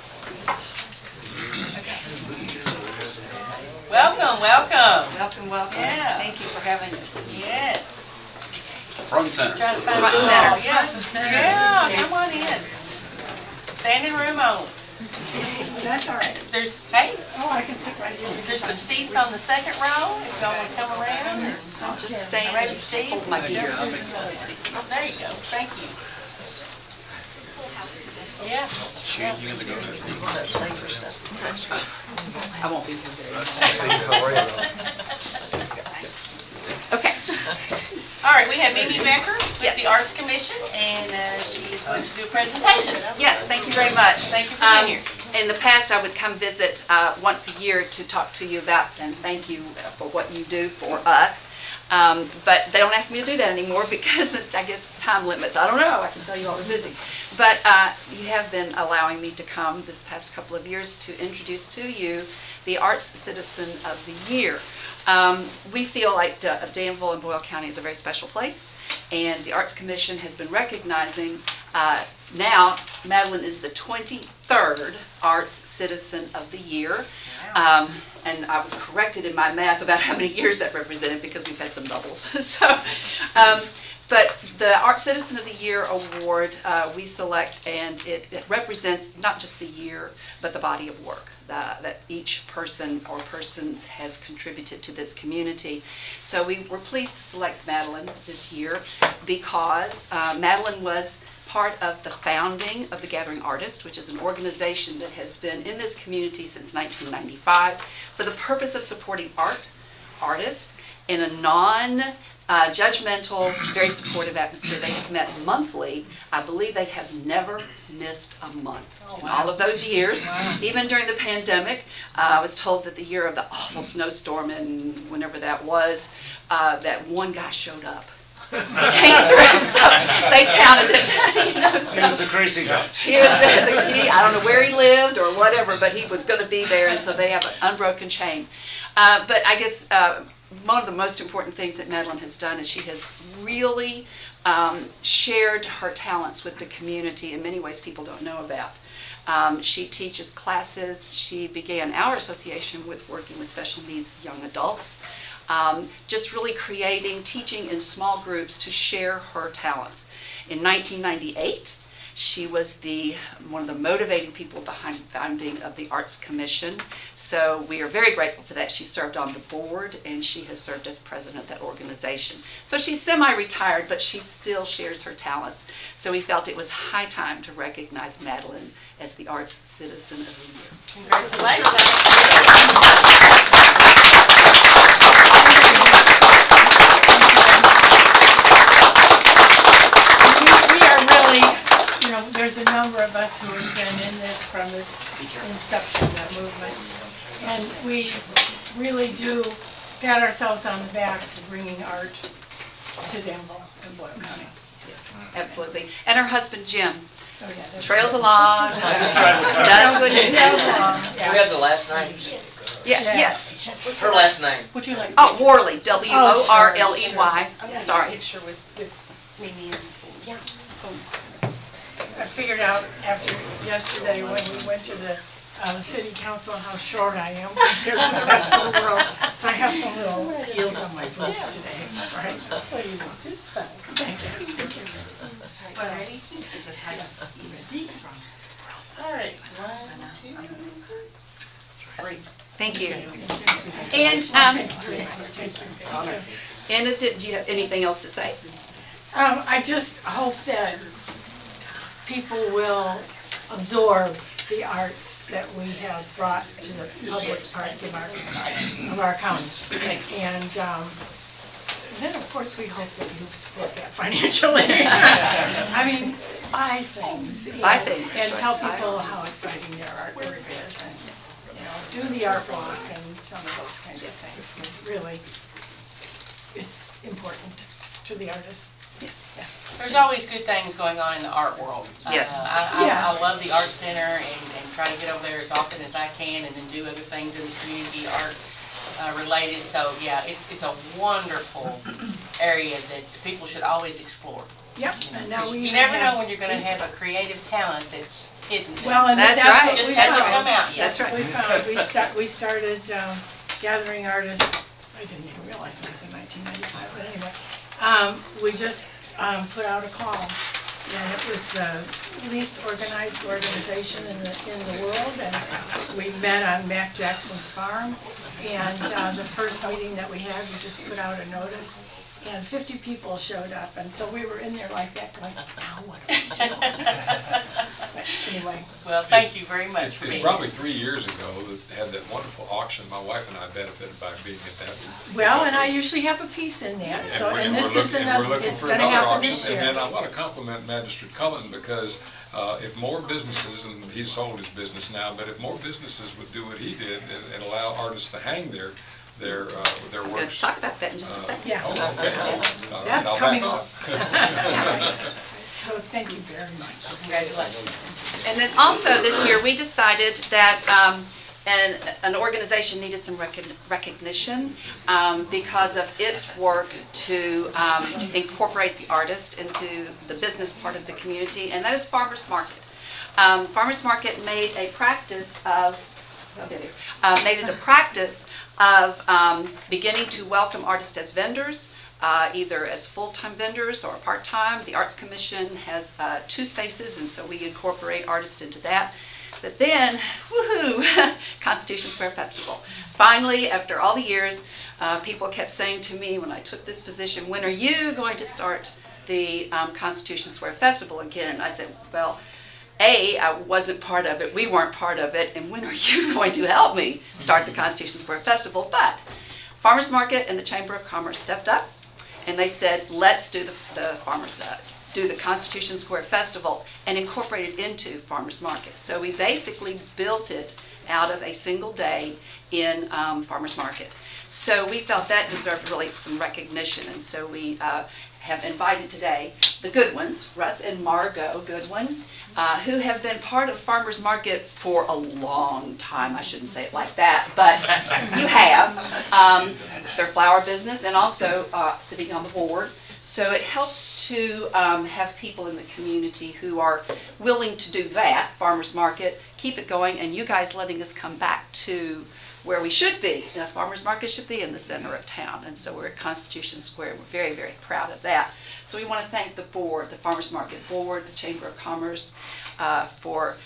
Welcome, welcome. Welcome, welcome. Yeah. Thank you for having us. Yes. Front and center. Try to find Front and a center. wall. Yeah, come on in. Standing room only. That's all right. There's, Oh, I can sit right here. there's some seats on the second row, if y'all want to come around. I'll just Ready, stand, Steve? hold my beer. Oh, there you go, thank you. Full house today. Yeah. Shoot, you gotta go there. I won't be here very long. Okay. All right, we have Mimi Becker with Yes. the Arts Commission, and she is going to do a presentation. Yes, thank you very much. Thank you for being here. In the past, I would come visit once a year to talk to you about and thank you for what you do for us. But they don't ask me to do that anymore because I guess time limits. I don't know. I can tell you all are busy. But you have been allowing me to come this past couple of years to introduce to you the Arts Citizen of the Year. We feel like Danville and Boyle County is a very special place, and the Arts Commission has been recognizing now Madeline is the 23rd Arts Citizen of the Year. And I was corrected in my math about how many years that represented because we've had some doubles. But the Arts Citizen of the Year award we select, and it represents not just the year, but the body of work that each person or persons has contributed to this community. So we were pleased to select Madeline this year because Madeline was part of the founding of the Gathering Artists, which is an organization that has been in this community since 1995 for the purpose of supporting artists in a non-judgmental, very supportive atmosphere. They have met monthly. I believe they have never missed a month in all of those years. Even during the pandemic, I was told that the year of the awful snowstorm and whenever that was, that one guy showed up. Came through, so they counted it. So He was the crazy guy. he was the key. I don't know where he lived or whatever, but he was going to be there, and so they have an unbroken chain. But I guess one of the most important things that Madeline has done is she has really shared her talents with the community in many ways people don't know about. She teaches classes. She began our association with working with special needs young adults. Just really teaching in small groups to share her talents. In 1998, she was one of the motivating people behind the founding of the Arts Commission. So we are very grateful for that. She served on the board and she has served as president of that organization. So she's semi-retired, but she still shares her talents. So we felt it was high time to recognize Madeline as the Arts Citizen of the Year. Congratulations. There's a number of us who have been in this from the inception of the movement. And we really do pat ourselves on the back for bringing art to Danville and Boyle County. Yes, absolutely. And her husband, Jim, Oh, yeah, that's trails along. Does what he Trails does. along, Do we yeah. have the last name? Yeah, yes. Her last name. Would you like? Oh, Worley, W-O-R-L-E-Y. Sure. Sorry. Picture with Mimi and, yeah. I figured out after yesterday when we went to the city council how short I am compared to the rest of the world. So I have some little heels on my boots today, right? What do you want? Just fine. Thank you. Ready? Yes. All right, 1, 2, 3. Thank you. And, Anna, do you have anything else to say? I just hope that people will absorb the arts that we have brought to the public parts of our county. And then, of course, we hope that you support that financially. I mean, buy things. Buy things, that's And right. tell people how exciting their artwork is, and, do the art walk and some of those kinds of things, because really, it's important to the artist. Yeah. There's always good things going on in the art world. Yes. I love the art center and try to get over there as often as I can, and then do other things in the community art related. So yeah, it's a wonderful area that people should always explore. Yep, and now we You never have- know when you're going to have a creative talent that's hidden. Well, and That's that's right. what Just we hasn't found. come out yet. That's right. We found, we started gathering artists, I didn't even realize it was in 1995, but anyway. We just put out a call, and it was the least organized organization in the world, and we met on Mac Jackson's farm, and the first meeting that we had, we just put out a notice, and 50 people showed up, and so we were in there like that going, now what do we do? But anyway. Well, thank you very much for It's being probably here. 3 years ago that they had that wonderful auction. My wife and I benefited by being at that. Well, and I usually have a piece in that, so, and this is we're another, looking it's for gonna another happen auction. this And year. then I want to compliment Magistrate Cullen, because if more businesses, and he's sold his business now, but if more businesses would do what he did and allow artists to hang their We're going to works. talk about that in just a second. Yeah. Oh, okay. I'll That's back coming off. So thank you very much. Congratulations. And then also this year, we decided that an organization needed some recognition because of its work to incorporate the artist into the business part of the community, and that is Farmers Market. Farmers Market made a practice of beginning to welcome artists as vendors, either as full-time vendors or part-time. The Arts Commission has 2 spaces, and so we incorporate artists into that. But then, woohoo, Constitution Square Festival. Finally, after all the years, people kept saying to me when I took this position, when are you going to start the Constitution Square Festival again? And I said, well, I wasn't part of it, we weren't part of it, and when are you going to help me start the Constitution Square Festival? But Farmers Market and the Chamber of Commerce stepped up, and they said, let's do do the Constitution Square Festival and incorporate it into Farmers Market. So we basically built it out of a single day in Farmers Market. So we felt that deserved really some recognition, and so we have invited today the Goodwins, Russ and Margot Goodwin, who have been part of Farmers Market for a long time. I shouldn't say it like that, but you have. Their flower business, and also sitting on the board. So it helps to have people in the community who are willing to do that, Farmers Market, keep it going, and you guys letting us come back to where we should be. The Farmers Market should be in the center of town, and so we're at Constitution Square. We're very, very proud of that. So we want to thank the board, the Farmers Market Board, the Chamber of Commerce, for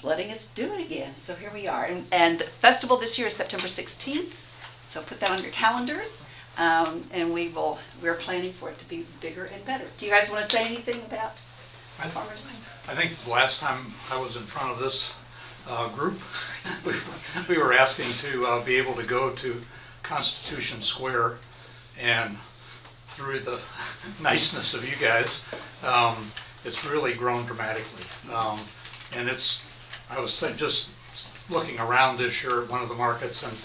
letting us do it again. So here we are. And the festival this year is September 16th, so put that on your calendars. And we're planning for it to be bigger and better. Do you guys want to say anything about Farmers? I think the last time I was in front of this group, we were asking to be able to go to Constitution Square, and through the niceness of you guys, it's really grown dramatically. And I was just looking around this year at one of the markets, and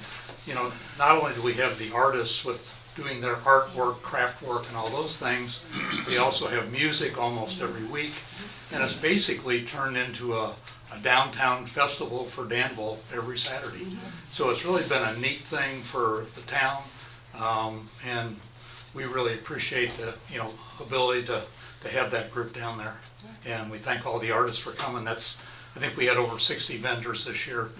not only do we have the artists with doing their artwork, craft work, and all those things, we also have music almost every week, and it's basically turned into a downtown festival for Danville every Saturday. So it's really been a neat thing for the town, and we really appreciate the ability to have that group down there. And we thank all the artists for coming. I think we had over 60 vendors this year,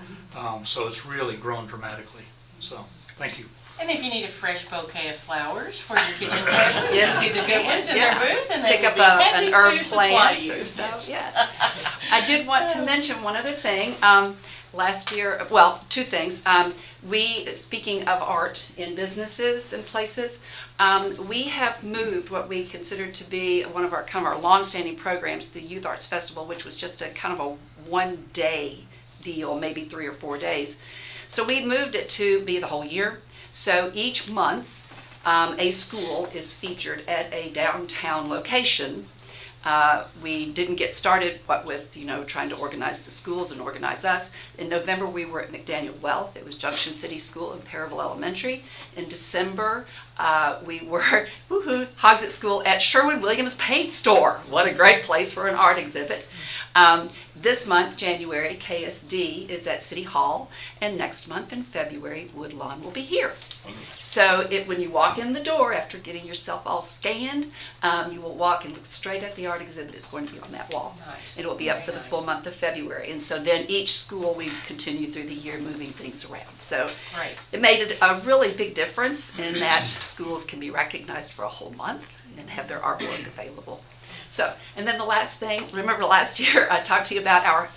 so it's really grown dramatically. So thank you. And if you need a fresh bouquet of flowers for your kitchen table, you Yes, can see the you good can, ones in yeah. their booth, and they Pick will up be happy an herb to supply plant you. or so, yes. I did want to mention one other thing. Last year, well, two things. Speaking of art in businesses and places, we have moved what we consider to be one of our kind of our longstanding programs, the Youth Arts Festival, which was just a kind of a one-day deal, maybe 3 or 4 days. So we moved it to be the whole year. So each month, a school is featured at a downtown location. We didn't get started with trying to organize the schools and organize us. In November, we were at McDaniel Wealth. It was Junction City School and Parraville Elementary. In December, we were Hogsett School at Sherwin-Williams Paint Store. What a great place for an art exhibit. This month, January, KSD is at City Hall, and next month in February, Woodlawn will be here. So when you walk in the door after getting yourself all scanned, you will walk and look straight at the art exhibit. It's going to be on that wall. Nice. It will be up for the full month of February. And so then each school, we continue through the year moving things around. So Right. it made a really big difference in that schools can be recognized for a whole month and have their artwork available. So, and then the last thing, remember last year I talked to you about our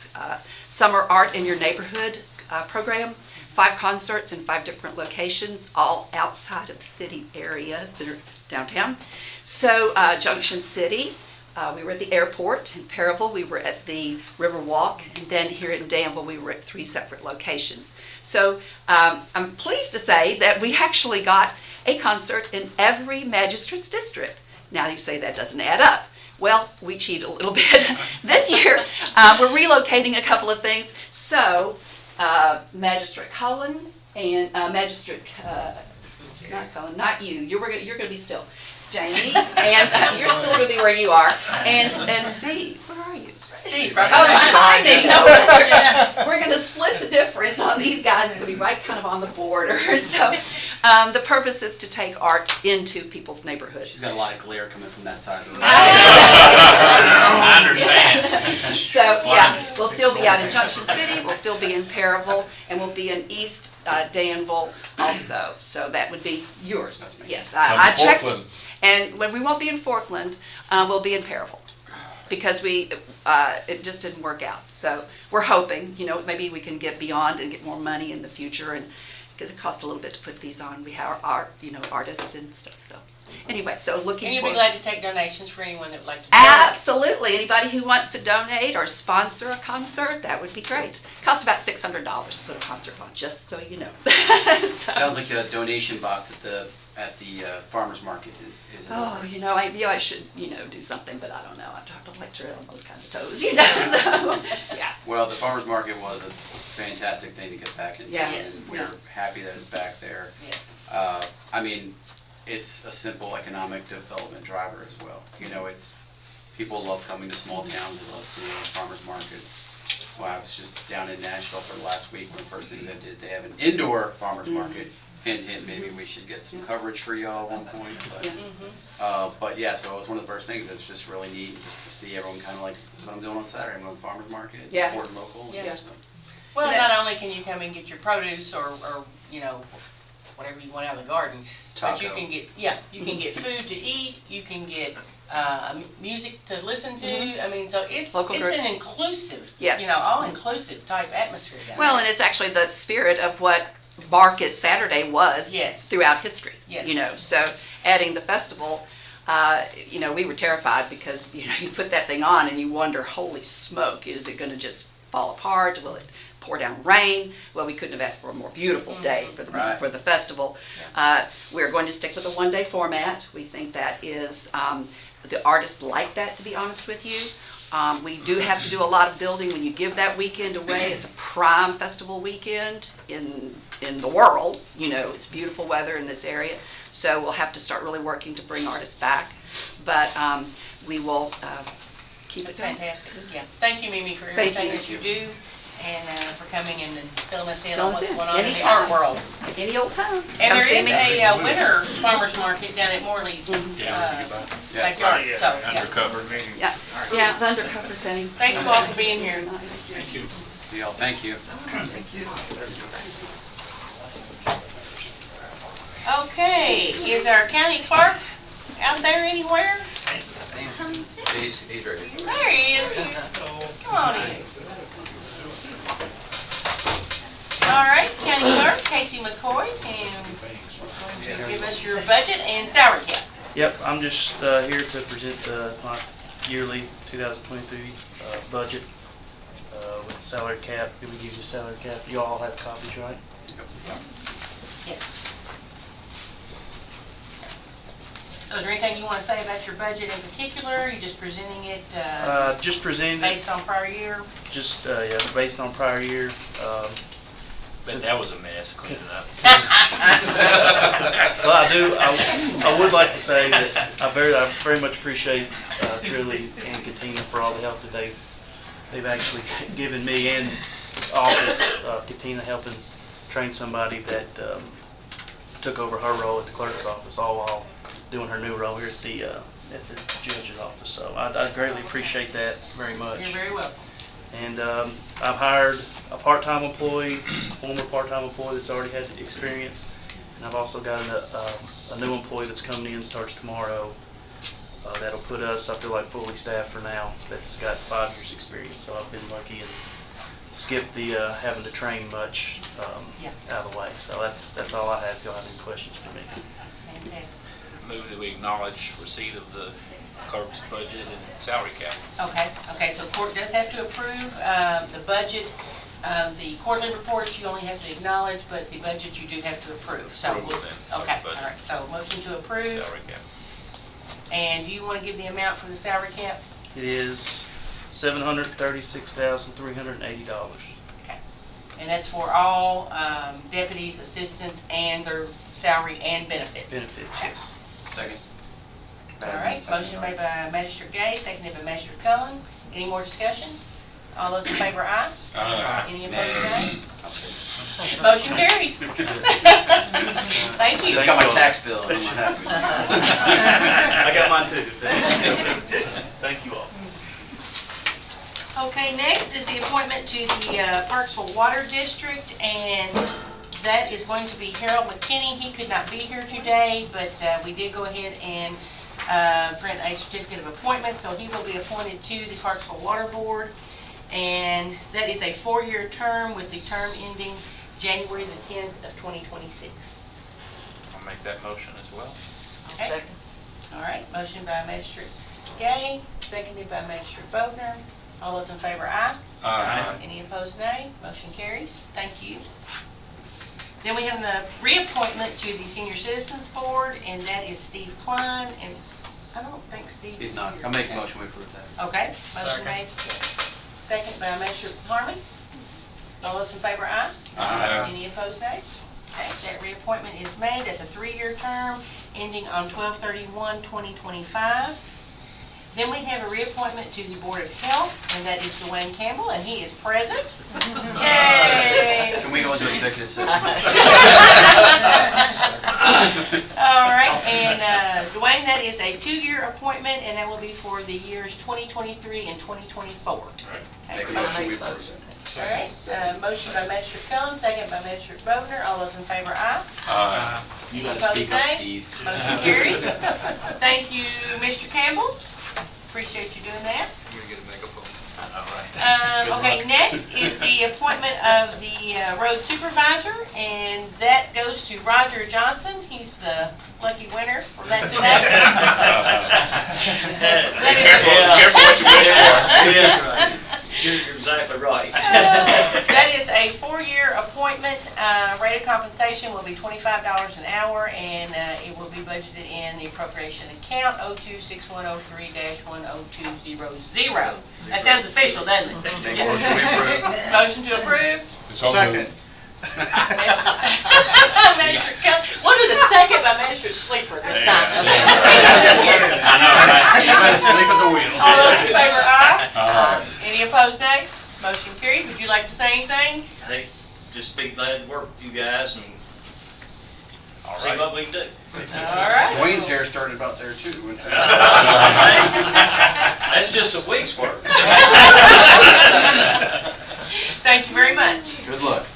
Summer Art in Your Neighborhood program. 5 concerts in 5 different locations, all outside of the city area, downtown. So Junction City, we were at the airport. In Parraville, we were at the Riverwalk. And then here in Danville, we were at 3 separate locations. So I'm pleased to say that we actually got a concert in every magistrate's district. Now you say that doesn't add up. Well, we cheat a little bit. This year, we're relocating a couple of things. So, Magistrate Cullen and Magistrate, not Cullen, not you. You're going to be still. Jamie, and you're still going to be where you are. And Steve, where are you? Steve, right behind me. No, we're going to split the difference on these guys. It's going to be right kind of on the border. So the purpose is to take art into people's neighborhoods. She's got a lot of glare coming from that side of the room. I understand. So yeah, we'll still be out in Junction City. We'll still be in Parraville, and we'll be in East Danville also. So that would be yours. Yes, I checked. And when we won't be in Forkland, we'll be in Parraville. Because it just didn't work out. So we're hoping, maybe we can get beyond and get more money in the future, and because it costs a little bit to put these on. We have our artists and stuff. So anyway, so looking. And you'll be glad to take donations for anyone that would like to. Absolutely, anybody who wants to donate or sponsor a concert, that would be great. It costs about $600 to put a concert on, just so you know. So. Sounds like a donation box at the farmer's market is in order. Maybe I should, do something, but I don't know. I've talked to Lecture on those kinds of toes, so, yeah. Well, the farmer's market was a fantastic thing to get back into, Yes. and we're happy that it's back there. Yes. I mean, it's a simple economic development driver as well. It's people love coming to small towns, they love seeing farmers markets. Well, I was just down in Nashville for the last week. One of the first things I did, they have an indoor farmers market. Hint, maybe we should get some coverage for y'all at one point. But yeah, so it was one of the first things. It's just really neat just to see everyone kind of like, this is what I'm doing on Saturday. I'm going to the farmer's market, supporting local. Yeah. So. Well, not only can you come and get your produce or whatever you want out of the garden, but you can get food to eat. You can get music to listen to. I mean, so it's an inclusive, all inclusive type atmosphere down there. And it's actually the spirit of what Market Saturday was throughout history. So adding the festival, we were terrified because you put that thing on and you wonder, holy smoke, is it going to just fall apart? Will it pour down rain? Well, we couldn't have asked for a more beautiful day for the festival. We're going to stick with a one-day format. We think that is the artists like that, to be honest with you. We do have to do a lot of building when you give that weekend away. It's a prime festival weekend in the world. It's beautiful weather in this area. So we'll have to start really working to bring artists back. But we will keep it going. That's fantastic. Yeah. Thank you, Mimi, for everything that you do and for coming in and filling us in on what's going on in the art world. Any old time. And there is a winter farmer's market down at Morley's backyard. So, undercover meeting. Yeah, the undercover thing. Thank you all for being here. Thank you. See y'all. Thank you. Thank you. Okay, is our county clerk out there anywhere? He's ready. There he is. Come on in. All right, County Clerk Casey McCoy, and going to give us your budget and salary cap. Yep, I'm just here to present my yearly 2023 budget with salary cap. We give you salary cap. You all have copies, right? Yes. So is there anything you want to say about your budget in particular? Are you just presenting it just presenting based on prior year? Just yeah, based on prior year. But that was a mess, clean it up. Well, I would like to say that I very much appreciate Trilly and Katina for all the help that they've actually given me and office. Katina helping train somebody that took over her role at the clerk's office, all while doing her new role here at the judge's office. So I greatly appreciate that very much. You're very welcome. And I've hired a part-time employee, former part-time employee that's already had the experience. And I've also got a new employee that's coming in, starts tomorrow. That'll put us, I feel like, fully staffed for now. That's got 5 years experience. So I've been lucky and skipped the having to train much out of the way. So that's all I have. If y'all have any questions for me. Fantastic. Move that we acknowledge receipt of the clerk's budget and salary cap. Okay, so court does have to approve the budget. The quarterly reports you only have to acknowledge, but the budget you do have to approve. So Approval then. okay, Budget. all right. So motion to approve. Salary cap. And do you want to give the amount for the salary cap? It is $736,380. Okay. And that's for all deputies, assistants, and their salary and benefits. Benefits, Okay. yes. Second. All right, motion made by Magistrate Gay, seconded by Magistrate Cullen. Any more discussion? All those in favor, aye? Aye. Any opposed, nay? Motion carries. Thank you. Just got my tax bill. I'm happy. I got mine too. Thank you all. Okay, next is the appointment to the Parksville Water District, and that is going to be Harold McKinney. He could not be here today, but we did go ahead and grant a certificate of appointment, so he will be appointed to the Parksville Water Board, and that is a 4-year term with the term ending January the 10th of 2026. I'll make that motion as well. Okay. Second. All right, motion by Magistrate Gay, seconded by Magistrate Bogner. All those in favor, aye? Aye. Any opposed, nay? Motion carries. Thank you. Then we have the reappointment to the Senior Citizens Board, and that is Steve Klein, and I don't think Steve is He's not. here. I'll make a motion, we approve that. Okay, motion made, second by Magistrate Harmon. All those in favor, aye? Aye. Any opposed, nay? Okay, that reappointment is made. That's a 3-year term, ending on 12/31/2025. Then we have a reappointment to the Board of Health, and that is Dwayne Campbell, and he is present. Yay! Can we go into executive session? All right, and Dwayne, that is a 2-year appointment, and that will be for the years 2023 and 2024. Make a motion, we approve All right, motion by Magistrate Cullen, second by Magistrate Bogner. All those in favor, aye? Aye. You Any gotta speak opposed, up, nay? Steve. Motion carries. Thank you, Mr. Campbell. Appreciate you doing that. I'm gonna get a megaphone. Okay, next is the appointment of the road supervisor, and that goes to Roger Johnson. He's the lucky winner for that today. Careful what you wish for. You're exactly right. That is a 4-year appointment. Rate of compensation will be $25 an hour, and it will be budgeted in the appropriation account 026103-10200. That sounds official, doesn't it? Yeah. Motion to approve. Second. Magistrate Cullen. We'll do the second by Magistrate Sleeper this time. I know, right? Sleep at the wheel. All those in favor, aye? Aye. Any opposed, nay? Motion carried. Would you like to say anything? Hey, just be glad to work with you guys and All see right. what we can do. All right. Dwayne's hair started about there too. That's just a week's work. Thank you very much. Good luck.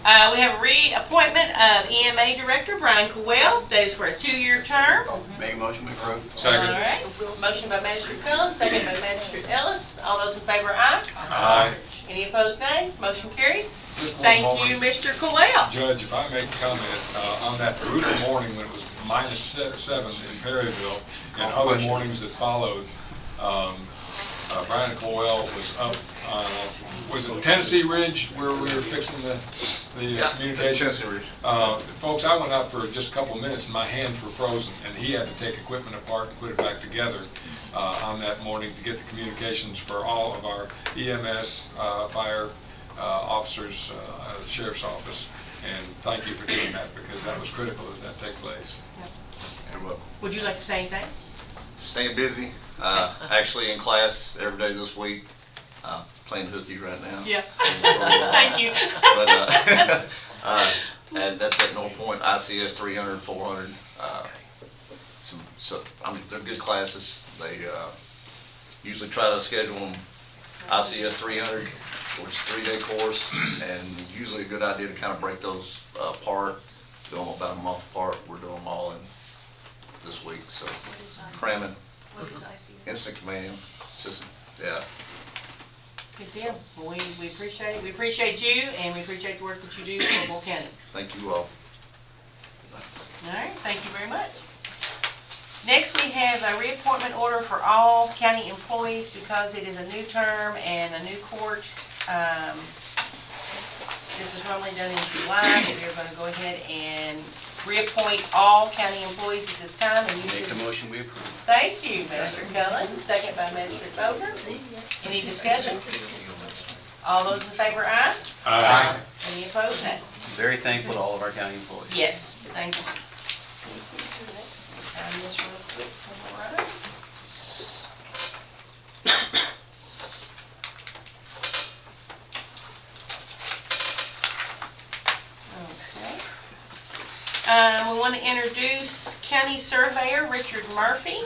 We have a reappointment of EMA Director Brian Caldwell. That is for a 2-year term. Make a motion to approve. Second. All right. Motion by Magistrate Cullen, second by Magistrate Ellis. All those in favor, aye. Aye. Any opposed, nay. Motion carries. Just one Thank moment. you, Mr. Caldwell. Judge, if I make a comment, on that brutal morning when it was -7 in Perryville and other mornings that followed, Brian Caldwell was up on, was it Tennessee Ridge where we were fixing the communication? Tennessee Ridge. Folks, I went up for just a couple of minutes and my hands were frozen and he had to take equipment apart and put it back together on that morning to get the communications for all of our EMS, fire officers, the sheriff's office. And thank you for doing that because that was critical that that take place. Would you like to say anything? Staying busy. Actually in class every day this week. Playing hooky right now. Yeah. Thank you. But and that's at North Point, ICS 300, 400. They're good classes. They usually try to schedule them ICS 300, which is a 3-day course, and usually a good idea to kind of break those apart, do them about a month apart. We're doing them all in this week, so cramming, instant command, system, yeah. Good deal. Well, we appreciate it. We appreciate you, and we appreciate the work that you do for Boyle County. Thank you all. All right, thank you very much. Next, we have a reappointment order for all county employees because it is a new term and a new court. This is normally done in July, but we're going to go ahead and reappoint all county employees at this time. And Make a motion, we approve. Thank you, Mr. Cullen. Second by Magistrate Boger. Any discussion? All those in favor, aye? Aye. Any opposed, nay? Very thankful to all of our county employees. Yes, thank you. Sign this real quick before I- Okay. We want to introduce County Surveyor Richard Murphy.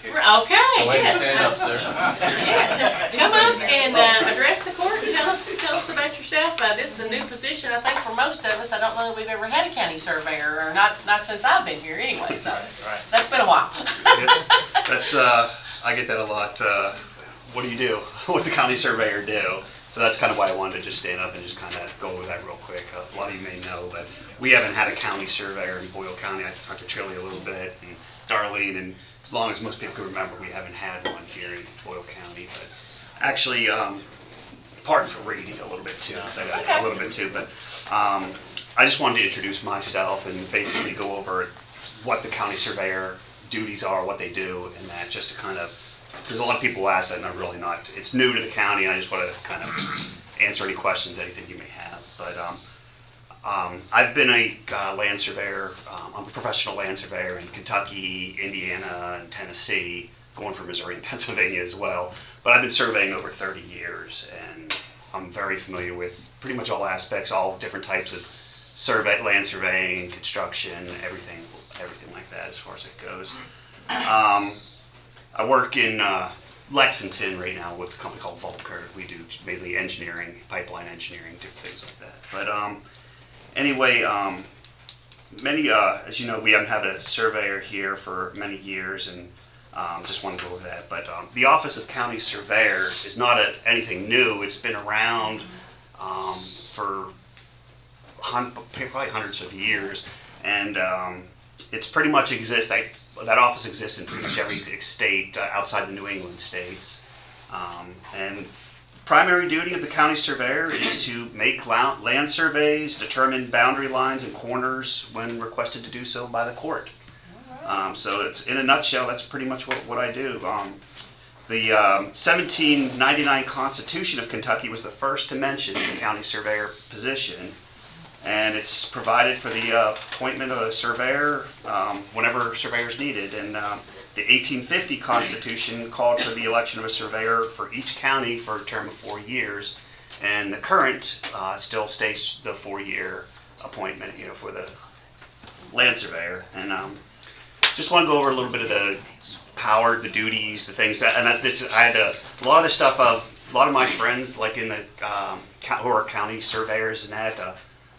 Okay, Go ahead and yes. stand up, sir. Yes. Come up and address the court and tell us about yourself. This is a new position, I think, for most of us. I don't know that we've ever had a county surveyor, or not since I've been here anyway, so that's been a while. That's, I get that a lot. What do you do? What's a county surveyor do? So that's kind of why I wanted to just stand up and just kind of go over that real quick. A lot of you may know, but we haven't had a county surveyor in Boyle County. I talked to Trilly a little bit, and Darlene, and as long as most people can remember, we haven't had one here in Boyle County. But actually, pardon for reading a little bit too, because I got a little bit too. But I just wanted to introduce myself and basically go over what the county surveyor duties are, what they do, and that just to kind of, because a lot of people ask that and I'm really not. It's new to the county, and I just want to kind of answer any questions, anything you may have. But I've been a land surveyor. I'm a professional land surveyor in Kentucky, Indiana, and Tennessee, going for Missouri and Pennsylvania as well. But I've been surveying over 30 years, and I'm very familiar with pretty much all aspects, all different types of land surveying, construction, everything like that as far as it goes. I work in Lexington right now with a company called Becker. We do mainly engineering, pipeline engineering, different things like that. But anyway, as you know, we haven't had a surveyor here for many years, and just want to go over that. But the Office of County Surveyor is not anything new. It's been around for probably hundreds of years, and it's pretty much exists. That office exists in pretty much every state outside the New England states. And primary duty of the county surveyor is to make land surveys, determine boundary lines and corners when requested to do so by the court. So it's, in a nutshell, that's pretty much what I do. The 1799 Constitution of Kentucky was the first to mention the county surveyor position. And it's provided for the appointment of a surveyor whenever surveyor is needed. And the 1850 Constitution called for the election of a surveyor for each county for a term of 4 years. And the current still states the 4-year appointment, for the land surveyor. And just want to go over a little bit of the power, the duties, the things that, and I had a lot of the stuff of a lot of my friends, like in the who are county surveyors and that.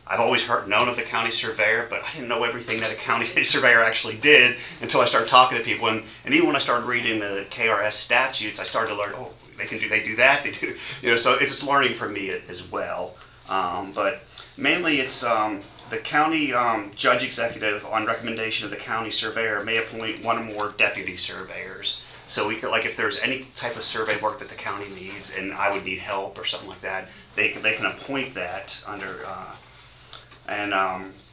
I've always known of the county surveyor, but I didn't know everything that a county surveyor actually did until I started talking to people. And even when I started reading the KRS statutes, I started to learn, oh, they do that, they do, so it's learning for me as well. But mainly it's the county judge executive, on recommendation of the county surveyor, may appoint one or more deputy surveyors. So we could, like, if there's any type of survey work that the county needs and I would need help or something like that, they can appoint that under,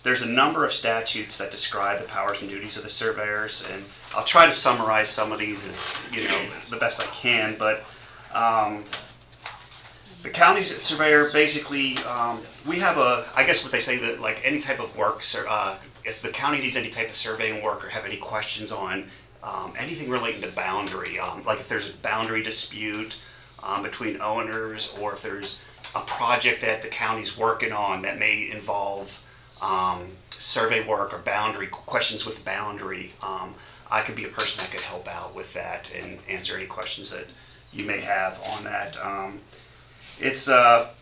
there's a number of statutes that describe the powers and duties of the surveyors, and I'll try to summarize some of these as, the best I can, but the county surveyor basically, we have I guess what they say that, like, any type of work, if the county needs any type of surveying work or have any questions on anything relating to boundary, like if there's a boundary dispute between owners, or if there's a project that the county's working on that may involve survey work or boundary questions with boundary, I could be a person that could help out with that and answer any questions that you may have on that. It's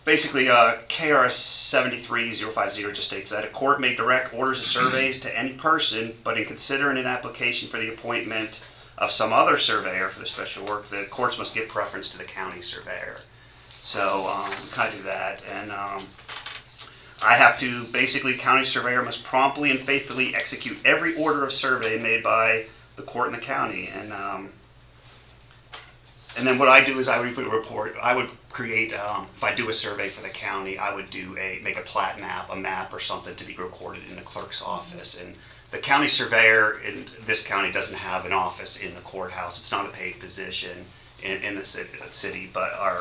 basically KRS 73050 just states that a court may direct orders of surveys to any person, but in considering an application for the appointment of some other surveyor for the special work, the courts must give preference to the county surveyor. So we kind of do that, and I have to, basically, county surveyor must promptly and faithfully execute every order of survey made by the court in the county, and then what I do is I would report. I would create, if I do a survey for the county, I would make a plat map, a map or something to be recorded in the clerk's office. And the county surveyor in this county doesn't have an office in the courthouse. It's not a paid position in the city, but all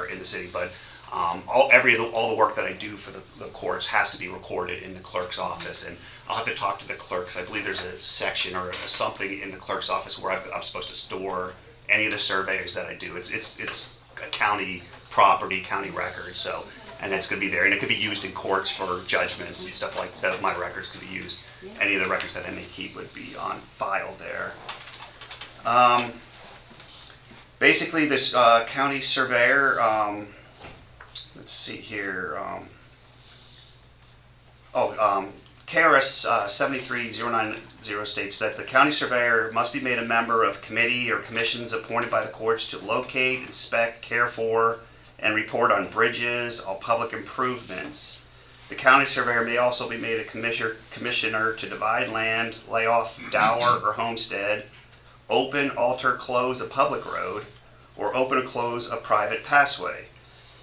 the work that I do for the courts has to be recorded in the clerk's office. And I'll have to talk to the clerk, because I believe there's a section or something in the clerk's office where I'm supposed to store any of the surveys that I do. It's a county property, county record, so, and it's going to be there, and it could be used in courts for judgments and stuff like that. My records could be used. Any of the records that I may keep would be on file there. Basically, this county surveyor, let's see here, KRS 73090 states that the county surveyor must be made a member of committee or commissions appointed by the courts to locate, inspect, care for, and report on bridges, all public improvements. The county surveyor may also be made a commissioner to divide land, lay off dower or homestead, open, alter, close a public road, or open or close a private passway.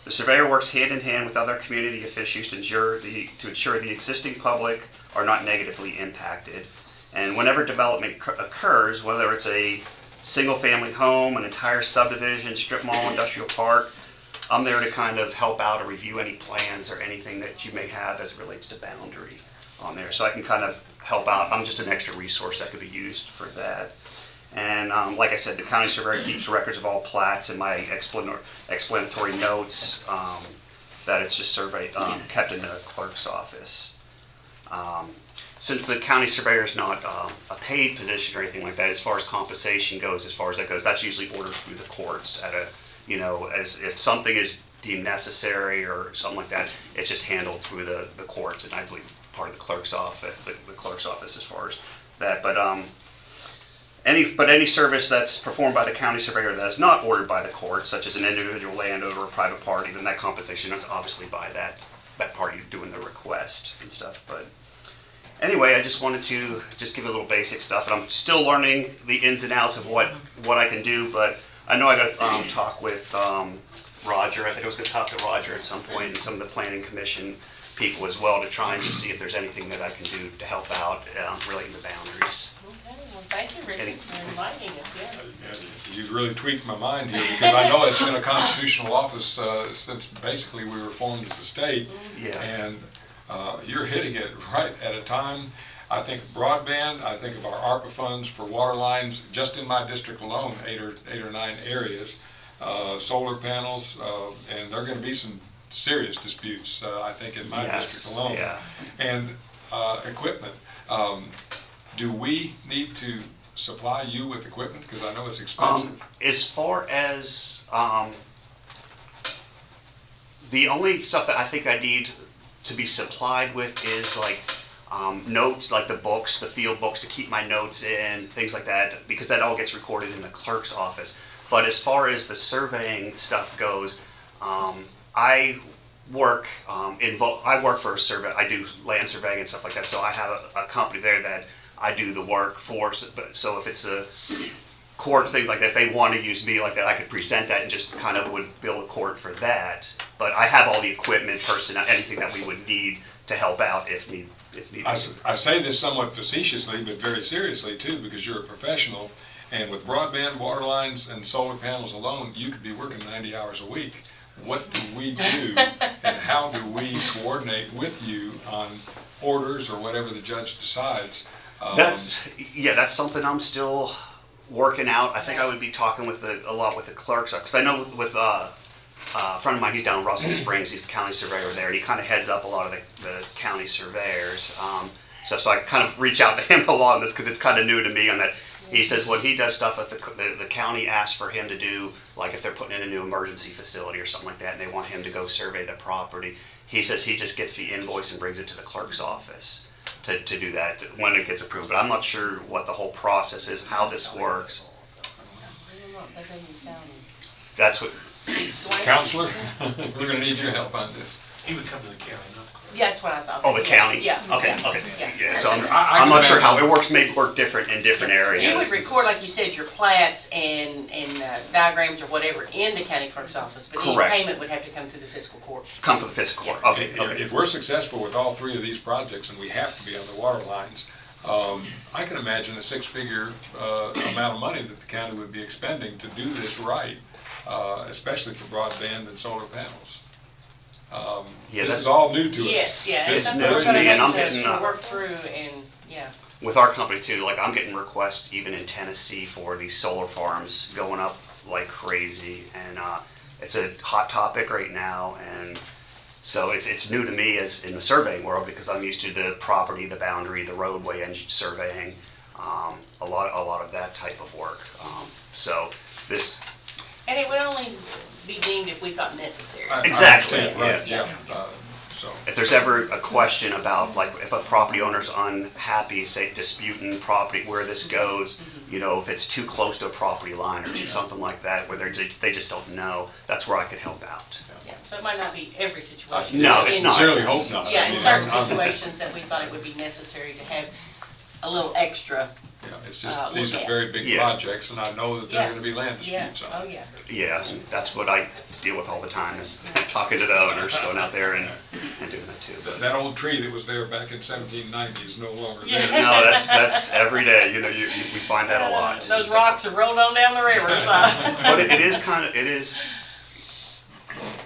The surveyor works hand in hand with other community officials to ensure the existing public are not negatively impacted. And whenever development occurs, whether it's a single-family home, an entire subdivision, strip mall, industrial park, I'm there to kind of help out or review any plans or anything that you may have as it relates to boundary on there. So I can kind of help out. I'm just an extra resource that could be used for that. And like I said, the county surveyor keeps records of all plats and my explanatory notes that it's just kept in the clerk's office. Since the county surveyor is not a paid position or anything like that, as far as compensation goes, that's usually ordered through the courts at as if something is deemed necessary or something like that, it's just handled through the courts, and I believe part of the clerk's office, the clerk's office as far as that. But any service that's performed by the county surveyor that is not ordered by the court, such as an individual landowner or a private party, then that compensation is obviously by that party doing the request and stuff. But anyway, I just wanted to just give a little basic stuff, and I'm still learning the ins and outs of what I can do, but I know I got to talk with Roger. I think I was going to talk to Roger at some point, and some of the planning commission people as well, to try and just see if there's anything that I can do to help out relating to boundaries. Okay, well, thank you, Richard, for inviting us. Yeah. You really tweaked my mind here, because I know it's been a constitutional office since basically we were formed as a state. Yeah. And you're hitting it right at a time. I think broadband, I think of our ARPA funds for water lines, just in my district alone, eight or nine areas, solar panels, and there are going to be some serious disputes, I think, in my district alone. Yeah. And equipment. Do we need to supply you with equipment? Because I know it's expensive. As far as the only stuff that I think I need to be supplied with is like notes, like the books, the field books to keep my notes in, things like that, because that all gets recorded in the clerk's office. But as far as the surveying stuff goes, I work I work for a survey. I do land surveying and stuff like that. So I have a company there that I do the work for. So if it's a court thing like that, if they want to use me like that, I could present that and just kind of would bill the court for that. But I have all the equipment, personnel, anything that we would need to help out if need. I say this somewhat facetiously, but very seriously too, because you're a professional, and with broadband, water lines, and solar panels alone, you could be working 90 hours a week. What do we do, and how do we coordinate with you on orders or whatever the judge decides? That's something I'm still working out. I think I would be talking with a lot with the clerks, because I know with a friend of mine, he's down in Russell Springs, he's the county surveyor there, and he kind of heads up a lot of the county surveyors. So I kind of reach out to him a lot on this because it's kind of new to me on that. He says when he does stuff that the county asks for him to do, like if they're putting in a new emergency facility or something like that, and they want him to go survey the property, he says he just gets the invoice and brings it to the clerk's office to do that when it gets approved. But I'm not sure what the whole process is, how this works. That's what... Counselor, we're going to need your help on this. He would come to the county, not Yeah, that's what I thought. Oh, the county? Yeah. Okay. Yeah. Yeah, so I'm not sure how it works, may work different in different areas. You would record, like you said, your plats and diagrams or whatever in the county clerk's office, but any Correct. payment would have to come through the fiscal court. Come to the fiscal court, okay. If we're successful with all three of these projects, and we have to be on the water lines, I can imagine a six-figure amount of money that the county would be expending to do this right, especially for broadband and solar panels. This is all new to us. It's new to me, and I'm getting work through and with our company too. Like I'm getting requests even in Tennessee for these solar farms going up like crazy, and it's a hot topic right now. And so it's new to me as in the surveying world because I'm used to the property, the boundary, the roadway, and surveying, a lot of that type of work. So this. And it would only be deemed if we thought necessary. Exactly. So if there's ever a question about, like, if a property owner's unhappy, say disputing property where this goes, you know, if it's too close to a property line or something like that, where they just don't know, that's where I could help out. Yeah, so it might not be every situation. No, it's not. Sincerely hope not. Yeah, in certain situations that we thought it would be necessary to have a little extra. Yeah, it's just these are very big projects, and I know that there are going to be land disputes on it. Yeah, that's what I deal with all the time is talking to the owners, going out there and doing that too. But that old tree that was there back in 1790 is no longer there. No, that's every day. You know, we find that a lot. Those rocks are rolled on down the river. But it is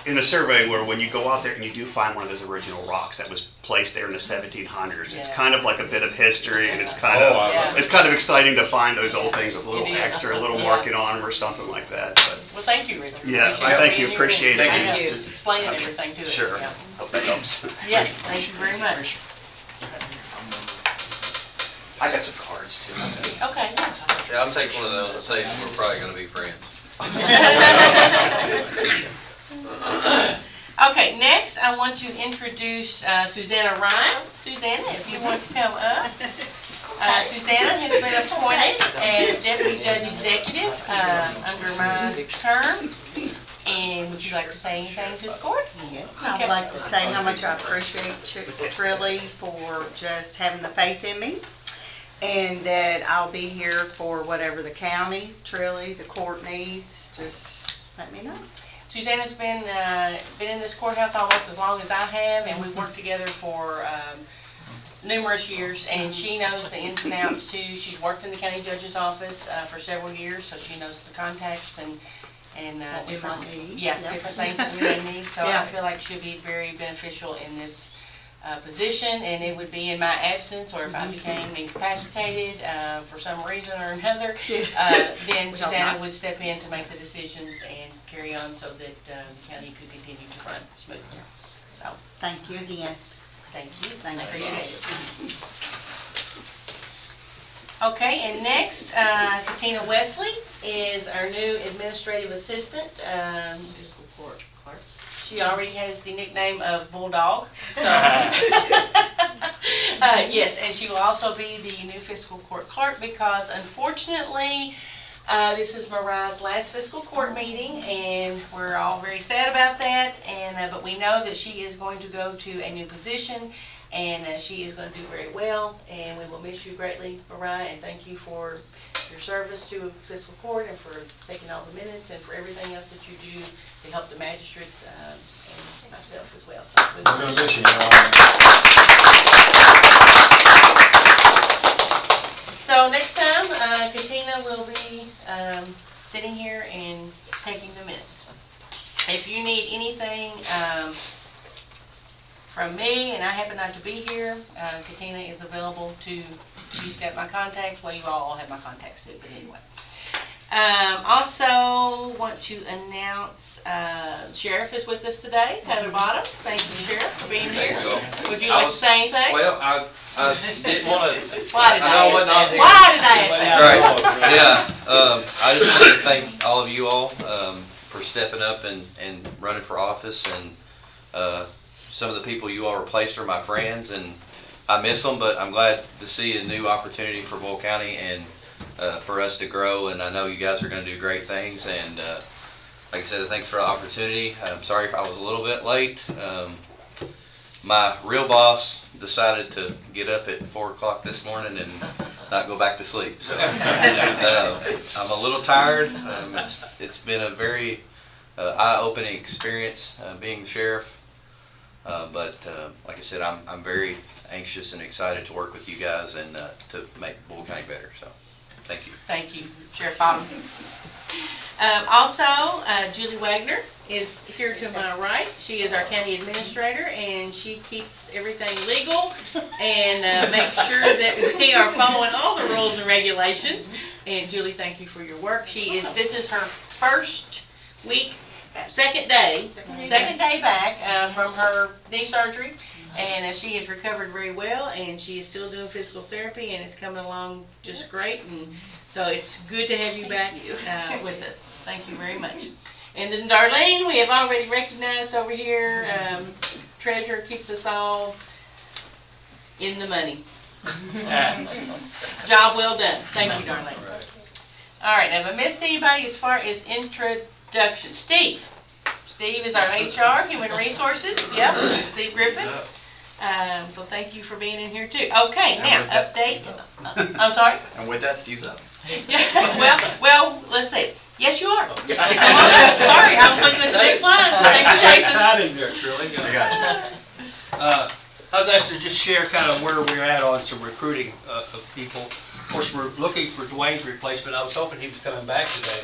in the survey where when you go out there and you do find one of those original rocks that was placed there in the 1700s, it's kind of like a bit of history, and it's kind of exciting to find those old things with a little X or a little marking on them or something like that. But, well, thank you, Richard. Yeah, thank you. Appreciate it. Thank you. Just explaining everything to us. Sure. Yeah. Hope that helps. Yes, thank you very much. I got some cards too. Okay. Yeah, I'll take one of those and say we're probably going to be friends. Okay, next I want to introduce Susanna Ryan. Susanna, if you want to come up. Susanna has been appointed as Deputy Judge Executive under my term. And would you like to say anything to the court? Yes, I would like to say how much I appreciate Trilly for just having the faith in me, and that I'll be here for whatever the county, Trilly, the court needs. Just let me know. Susanna's been in this courthouse almost as long as I have, and we've worked together for numerous years, and she knows the ins and outs too. She's worked in the county judge's office for several years, so she knows the contacts and different different things that we may need. So I feel like she'll be very beneficial in this position, and it would be in my absence, or if I became incapacitated for some reason or another, then Susanna would step in to make the decisions and carry on so that the county could continue to run smoothly. So thank you again. Thank you. Thank you. Appreciate it. Okay, and next, Katina Wesley is our new administrative assistant, fiscal court clerk. She already has the nickname of Bulldog. So. Yes, and she will also be the new fiscal court clerk because unfortunately, this is Mariah's last fiscal court meeting, and we're all very sad about that. And but we know that she is going to go to a new position, and she is going to do very well. And we will miss you greatly, Mariah. And thank you for your service to fiscal court, and for taking all the minutes, and for everything else that you do to help the magistrates and myself as well. So We're going to miss you. So next time, Katina will be sitting here and taking the minutes. If you need anything from me, and I happen not to be here, Katina is available to, she's got my contacts. Well, you all have my contacts too, but anyway. Also want to announce Sheriff is with us today, down at the bottom. Thank you, Sheriff, for being here. Would you like to say anything? Well, I didn't want to. Why did I ask that? I just want to thank all of you all for stepping up and running for office, and some of the people you all replaced are my friends, and I miss them, but I'm glad to see a new opportunity for Boyle County and for us to grow, and I know you guys are going to do great things, and like I said, thanks for the opportunity. I'm sorry if I was a little bit late. My real boss decided to get up at 4 o'clock this morning and not go back to sleep. So I'm a little tired. It's been a very eye-opening experience being the sheriff. But like I said, I'm very anxious and excited to work with you guys and to make Boyle County better. So thank you. Thank you, Sheriff Bottom. Also, Julie Wagner is here to my right. She is our county administrator, and she keeps everything legal and makes sure that we are following all the rules and regulations. And Julie, thank you for your work. This is her first week, second day back from her knee surgery, and she has recovered very well, and she is still doing physical therapy, and it's coming along just great. And so it's good to have you back with us. Thank you very much. And then Darlene, we have already recognized over here. Treasurer keeps us all in the money. Job well done. Thank you, Darlene. All right, now have I missed anybody as far as introduction? Steve is our HR, Human Resources. Yep, Steve Griffin. So thank you for being in here too. Okay, now update. I'm sorry? And with that, Steve's up. well, let's see. Yes, you are. Sorry, I was looking at the next line. Thank you, Jason. Exciting there, Shirley. I got you. I was asked to just share kind of where we're at on some recruiting of people. Of course, we're looking for Dwayne's replacement. I was hoping he was coming back today.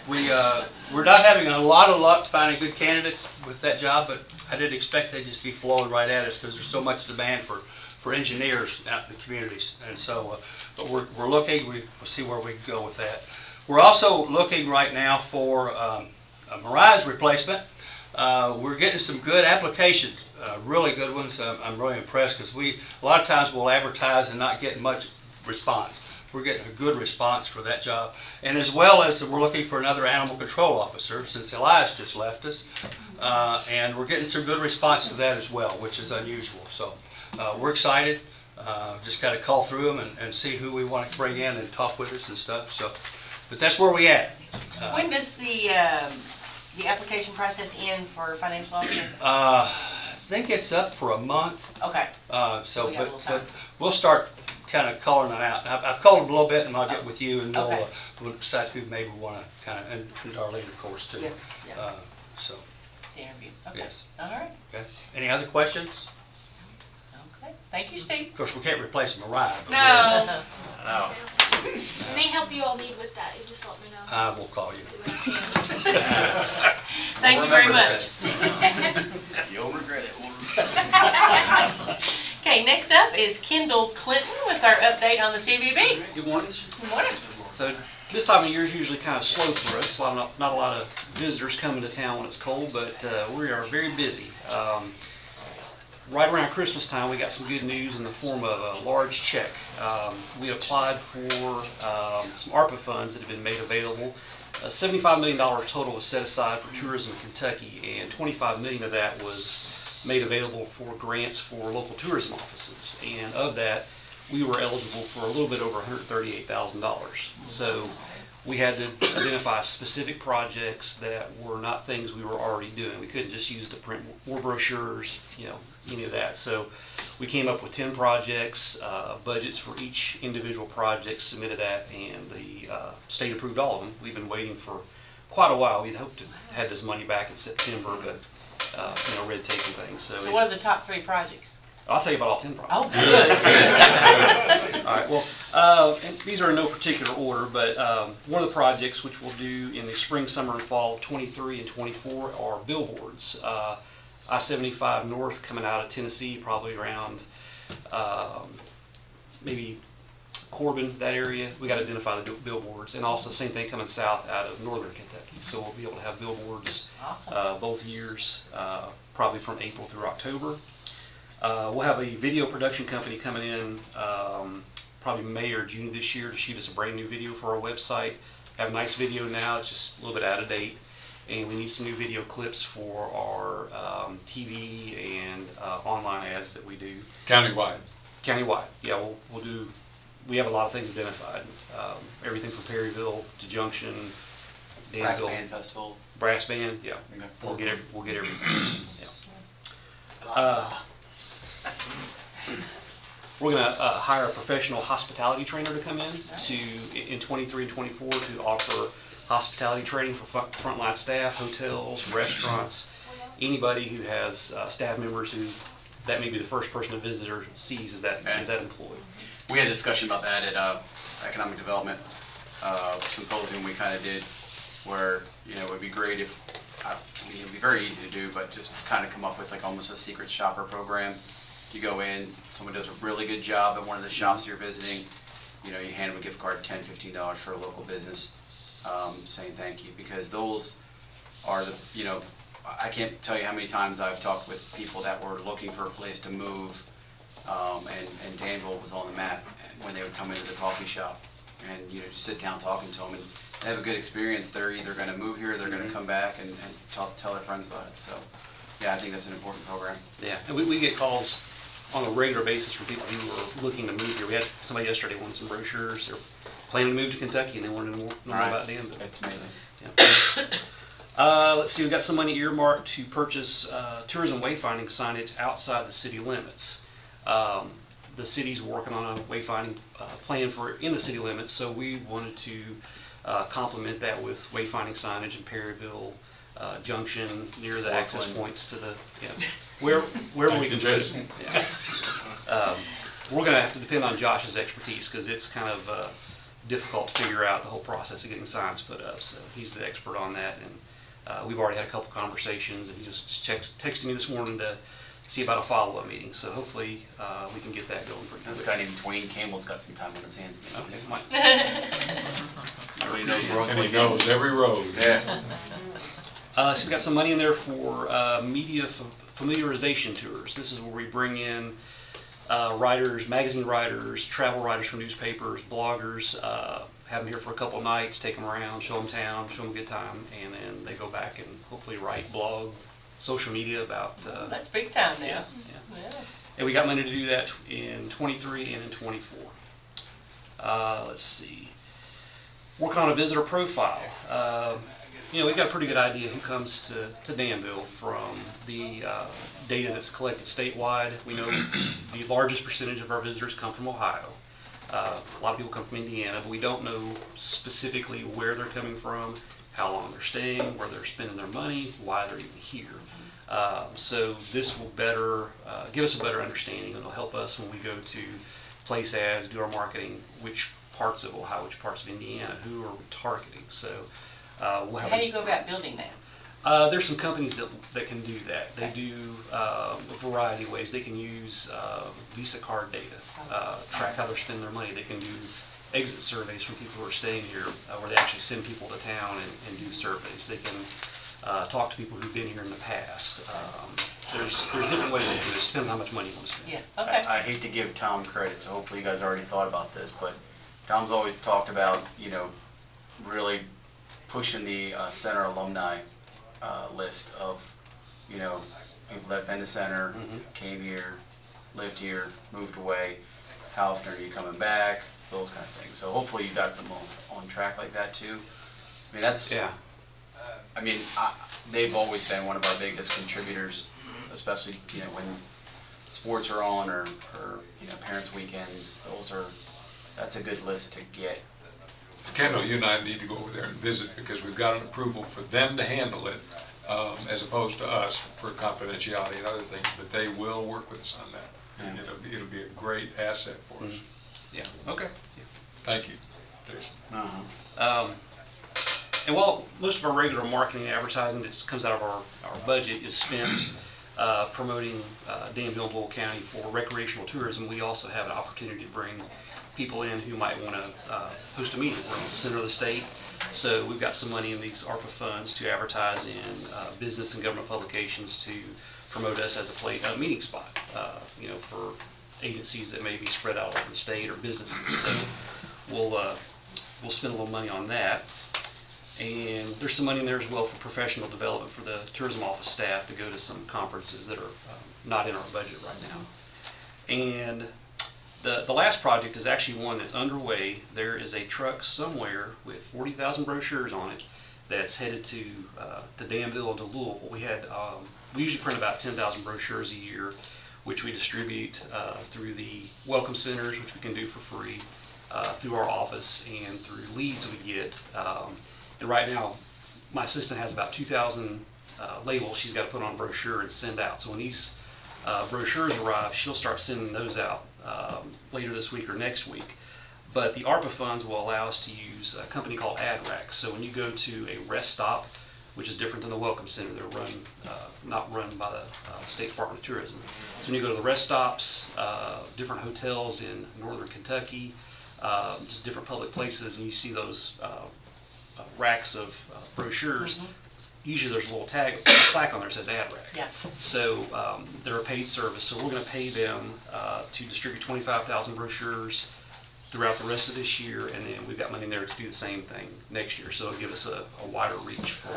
We're not having a lot of luck finding good candidates with that job, but I didn't expect they'd just be flowing right at us because there's so much demand for engineers out in the communities. And so, but we're looking. We'll see where we can go with that. We're also looking right now for Mariah's replacement. We're getting some good applications, really good ones. I'm really impressed because a lot of times we'll advertise and not get much response. We're getting a good response for that job. And as well as we're looking for another animal control officer since Elias just left us. And we're getting some good response to that as well, which is unusual. So we're excited. Just got to call through them and see who we want to bring in and talk with us and stuff. So, but that's where we at. When does the application process end for financial officer? I think it's up for a month. Okay. But we'll start kind of calling it out. I've called them a little bit, and I'll get with you, and we'll decide who maybe we want to kind of, and Darlene, of course, too. Yeah. So. Interview. Okay. Yes. All right. Okay. Any other questions? Okay. Thank you, Steve. Of course, we can't replace Mariah. No. No. Any help you all need with that, you just let me know. I will call you. Thank you very much. You'll regret it. Okay, next up is Kendall Clinton with our update on the CVB. Good morning. Good morning. So this time of year is usually kind of slow for us. Not a lot of visitors coming to town when it's cold, but we are very busy. right around Christmas time, we got some good news in the form of a large check. We applied for some ARPA funds that have been made available. $75 million total was set aside for tourism in Kentucky, and $25 million of that was made available for grants for local tourism offices. And of that, we were eligible for a little bit over $138,000. So we had to identify specific projects that were not things we were already doing. We couldn't just use it to print more brochures, any of that. So we came up with 10 projects, budgets for each individual project, submitted that, and the state approved all of them. We've been waiting for quite a while. We'd hoped to have this money back in September, but red tape and things. So what are the top 3 projects? I'll tell you about all 10 projects. Oh, good. All right, well, and these are in no particular order, but one of the projects which we'll do in the spring, summer, and fall of 23 and 24 are billboards. I-75 north coming out of Tennessee, probably around maybe Corbin, that area. We got to identify the billboards, and also same thing coming south out of northern Kentucky. So we'll be able to have billboards both years, probably from April through October. We'll have a video production company coming in probably May or June this year to shoot us a brand new video for our website. Have a nice video now, it's just a little bit out of date. And we need some new video clips for our TV and online ads that we do. Countywide? Countywide, yeah. We have a lot of things identified. Everything from Perryville to Junction, Danville. Brass Band Festival. Brass Band, yeah. Okay. We'll get everything. Yeah. We're going to hire a professional hospitality trainer to come in 23 and 24 to offer hospitality training for frontline staff, hotels, restaurants, anybody who has staff members who that may be the first person a visitor sees is that employee. We had a discussion about that at economic development symposium we kind of did, where it would be great if it would be very easy to do, but just kind of come up with like almost a secret shopper program. You go in, someone does a really good job at one of the shops you're visiting, you hand them a gift card of $10, $15 for a local business, saying thank you, because those are the, I can't tell you how many times I've talked with people that were looking for a place to move, and Danville was on the map when they would come into the coffee shop, and just sit down talking to them, and they have a good experience. They're either going to move here, or they're going to come back and tell their friends about it. So, yeah, I think that's an important program. Yeah, and we get calls on a regular basis from people who are looking to move here. We had somebody yesterday wanted some brochures. They're planning to move to Kentucky and they wanted to know more about Danville. That's amazing. Yeah. Let's see, we've got some money earmarked to purchase tourism wayfinding signage outside the city limits. The city's working on a wayfinding plan for in the city limits, so we wanted to complement that with wayfinding signage in Perryville, Junction, near the access points to the, wherever we can do it. Yeah. We're going to have to depend on Josh's expertise because it's kind of difficult to figure out the whole process of getting signs put up. So he's the expert on that, and we've already had a couple conversations, and he just texted me this morning to see about a follow-up meeting. So hopefully we can get that going pretty quick. This guy named Dwayne Campbell's got some time on his hands. Okay, might. Everybody knows roads. And he knows every road. Yeah. So we've got some money in there for media familiarization tours. This is where we bring in writers, magazine writers, travel writers from newspapers, bloggers, have them here for a couple of nights, take them around, show them town, show them a good time, and then they go back and hopefully write, blog, social media about... that's big time now. Yeah. And we got money to do that in 23 and in 24. Let's see. Working on a visitor profile. We've got a pretty good idea who comes to Danville from the data that's collected statewide. We know the largest percentage of our visitors come from Ohio. A lot of people come from Indiana, but we don't know specifically where they're coming from, how long they're staying, where they're spending their money, why they're even here. So this will better give us a better understanding, and it'll help us when we go to place ads, do our marketing, which parts of Ohio, which parts of Indiana, who are we targeting. So we'll have how do you go about building that? There's some companies that can do that. They do a variety of ways. They can use Visa card data, track how they're spending their money. They can do exit surveys from people who are staying here, where they actually send people to town and do surveys. They can talk to people who've been here in the past. there's different ways to do this, depends on how much money you want to spend. Yeah, okay. I hate to give Tom credit, so hopefully you guys already thought about this, but Tom's always talked about, really pushing the center alumni list of, people that have been to center, came here, lived here, moved away, how often are you coming back, those kind of things. So hopefully you got some on track like that too. I mean, that's, Yeah. They've always been one of our biggest contributors, especially, when sports are on or parents' weekends. That's a good list to get. Kendall, you and I need to go over there and visit because we've got an approval for them to handle it as opposed to us for confidentiality and other things, but they will work with us on that. And it'll be a great asset for us. Yeah, okay. Thank you, Jason. And while most of our regular marketing and advertising that comes out of our budget is spent promoting Danville and Boyle County for recreational tourism, we also have an opportunity to bring people in who might want to host a meeting. We're in the center of the state, so we've got some money in these ARPA funds to advertise in business and government publications to promote us as a meeting spot, for agencies that may be spread out over the state or businesses. So we'll spend a little money on that. And there's some money in there as well for professional development for the tourism office staff to go to some conferences that are not in our budget right now. And the last project is actually one that's underway. There is a truck somewhere with 40,000 brochures on it that's headed to Danville and to Louisville. We usually print about 10,000 brochures a year, which we distribute through the welcome centers, which we can do for free, through our office and through leads we get. And right now, my assistant has about 2,000 labels she's got to put on a brochure and send out. So when these brochures arrive, she'll start sending those out later this week or next week. But the ARPA funds will allow us to use a company called AdRack. So when you go to a rest stop, which is different than the Welcome Center, they're not run by the State Department of Tourism. So when you go to the rest stops, different hotels in northern Kentucky, just different public places, and you see those racks of brochures, usually there's a little plaque on there that says AdRack. Yeah. So they're a paid service, so we're going to pay them to distribute 25,000 brochures throughout the rest of this year, and then we've got money in there to do the same thing next year, so it'll give us a wider reach for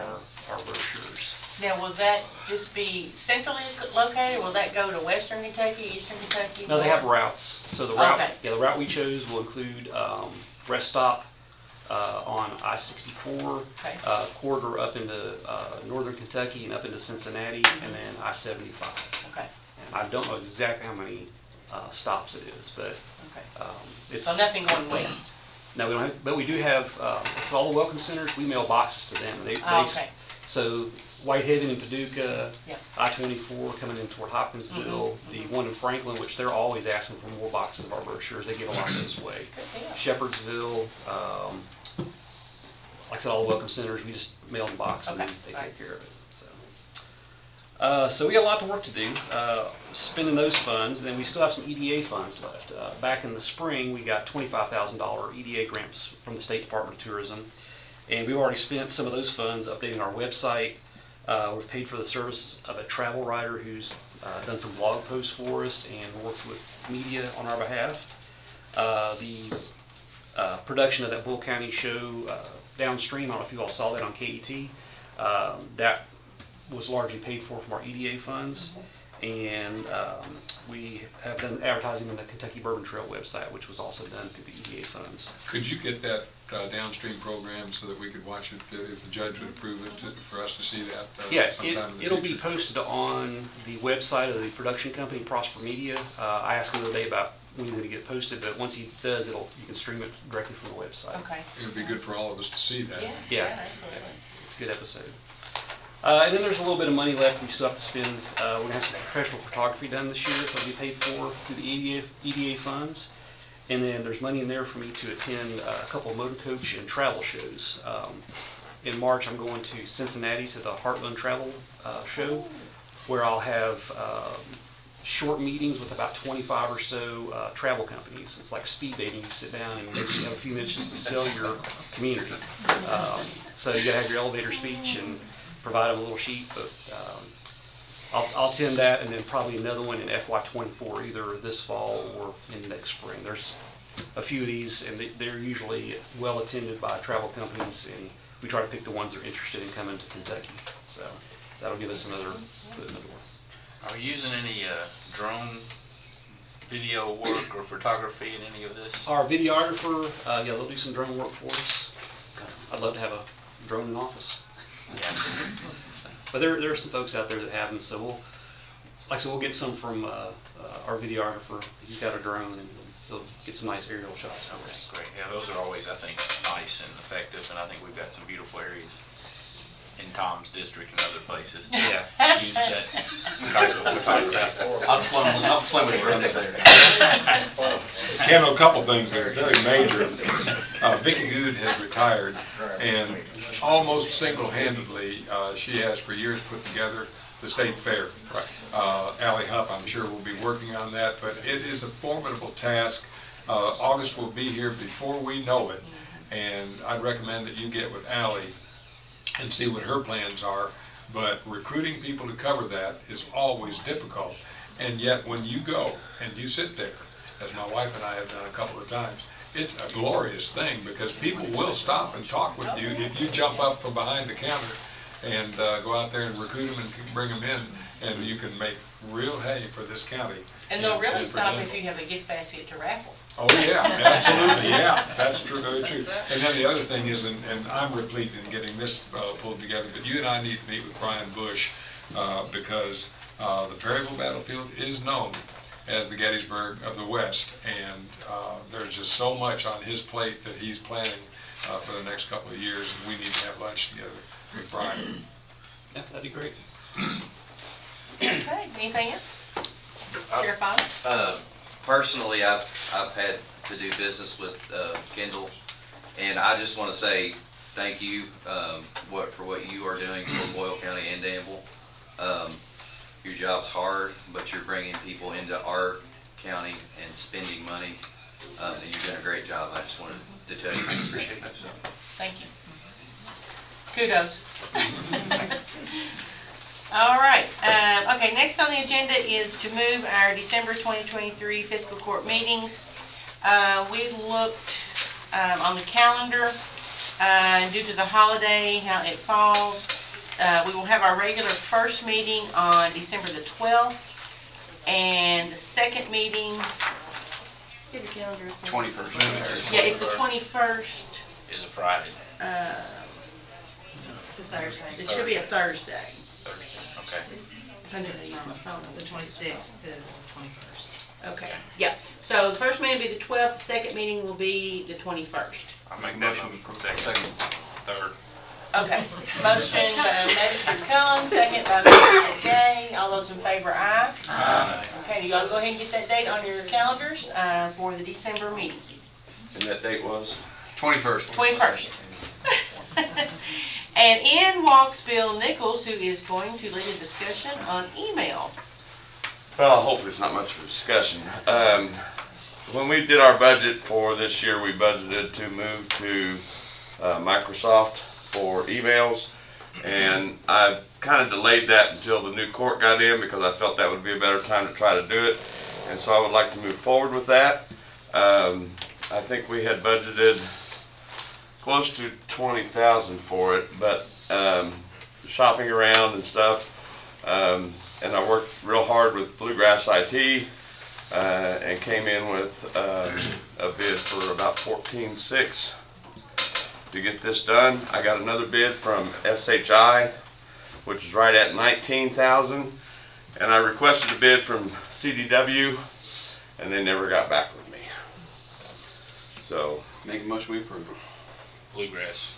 our brochures. Now, will that just be centrally located? Will that go to western Kentucky, eastern Kentucky? No, they have routes. So the route, Okay. the route we chose will include rest stop on I-64, Okay. corridor up into northern Kentucky and up into Cincinnati, and then I-75. Okay. And I don't know exactly how many stops it is, but it's So nothing going west? No, we don't have, but we do have, it's all the welcome centers, we mail boxes to them. Okay. So Whitehaven and Paducah, Yeah. I-24 coming in toward Hopkinsville, the one in Franklin, which they're always asking for more boxes of our brochures, they give a lot this way. Good deal. Shepherdsville, like I said, all the welcome centers, we just mail them boxes and Okay. they Right. take care of it. So we got a lot of work to do, spending those funds, and then we still have some EDA funds left. Back in the spring, we got $25,000 EDA grants from the State Department of Tourism, and we've already spent some of those funds updating our website. We've paid for the service of a travel writer who's done some blog posts for us and worked with media on our behalf. The production of that Boyle County show downstream, I don't know if you all saw that on KET, that was largely paid for from our EDA funds, and we have done advertising on the Kentucky Bourbon Trail website, which was also done through the EDA funds. Could you get that downstream program so that we could watch it if the judge would approve it, for us to see that Yeah, sometime in the it'll future? be posted on the website of the production company, Prosper Media. I asked him the other day about when he's going to get it posted, but once he does, you can stream it directly from the website. Okay. It would be good for all of us to see that. Yeah. Absolutely. It's a good episode. And then there's a little bit of money left we still have to spend. We're going to have some professional photography done this year, so it'll be paid for through the EDA funds. And then there's money in there for me to attend a couple of motor coach and travel shows. In March, I'm going to Cincinnati to the Heartland Travel Show, where I'll have short meetings with about 25 or so travel companies. It's like speed dating. You sit down and you have a few minutes just to sell your community. So you got to have your elevator speech and provide them a little sheet, but I'll attend that, and then probably another one in FY24, either this fall or in next spring. There's a few of these, and they're usually well attended by travel companies, and we try to pick the ones that are interested in coming to Kentucky. So that'll give us another foot in the door. Are you using any drone video work or photography in any of this? Our videographer, yeah, they'll do some drone work for us. I'd love to have a drone in office. But there are some folks out there that have them, so like I said, we'll get some from our videographer. He's got a drone, and he'll get some nice aerial shots for us. Great. Yeah, those are always, I think, nice and effective, and I think we've got some beautiful areas in Tom's district and other places. Yeah. Use that type of photography. I'll explain what you're there. Ken, a couple things that are very major. Vicki Good has retired, and almost single-handedly, she has for years put together the state fair. Allie Huff, I'm sure, will be working on that, but it is a formidable task. August will be here before we know it, and I'd recommend that you get with Allie and see what her plans are. But recruiting people to cover that is always difficult, and yet when you go and you sit there, as my wife and I have done a couple of times, it's a glorious thing, because people will stop and talk with you if you jump up from behind the counter and go out there and recruit them and bring them in, and you can make real hay for this county. And they'll really for stop Denver. if you have a gift basket to raffle. Oh, yeah, absolutely, yeah, that's true, very true. And then the other thing is, and I'm replete in getting this pulled together, but you and I need to meet with Brian Bush, because the Perryville battlefield is known as the Gettysburg of the West, and there's just so much on his plate that he's planning for the next couple of years, and we need to have lunch together with Brian. Yeah, that'd be great. Okay, anything else? Sheriff Bob? Personally, I've had to do business with Kendall, and I just want to say thank you for what you are doing for Boyle County and Danville. Your job's hard, but you're bringing people into our county and spending money, and you're doing a great job. I just wanted to tell you, I appreciate that. Thank you. Kudos. All right. Okay, next on the agenda is to move our December 2023 fiscal court meetings. We looked on the calendar due to the holiday, how it falls. We will have our regular first meeting on December the 12th, and the second meeting, get the calendar. 21st. Yeah, it's the 21st. Is a Friday. It's a Thursday. It should be a Thursday. Okay. I never use my phone. The 26th to 21st. Okay, yeah. So the first meeting will be the 12th, the second meeting will be the 21st. I make motion to approve that second, third. Okay, motion by Magistrate Cullen, second by Magistrate Gay. All those in favor, aye. Aye. Okay, you gotta go ahead and get that date on your calendars for the December meeting. And that date was? 21st. 21st. And in walks Bill Nichols, who is going to lead a discussion on email. Well, hopefully it's not much of a discussion. When we did our budget for this year, we budgeted to move to Microsoft for emails, and I kind of delayed that until the new court got in because I felt that would be a better time to try to do it, and so I would like to move forward with that. I think we had budgeted close to $20,000 for it, but shopping around and stuff, and I worked real hard with Bluegrass IT and came in with a bid for about $14,600 to get this done. I got another bid from SHI, which is right at $19,000, and I requested a bid from CDW, and they never got back with me. So make a motion we approve. Bluegrass.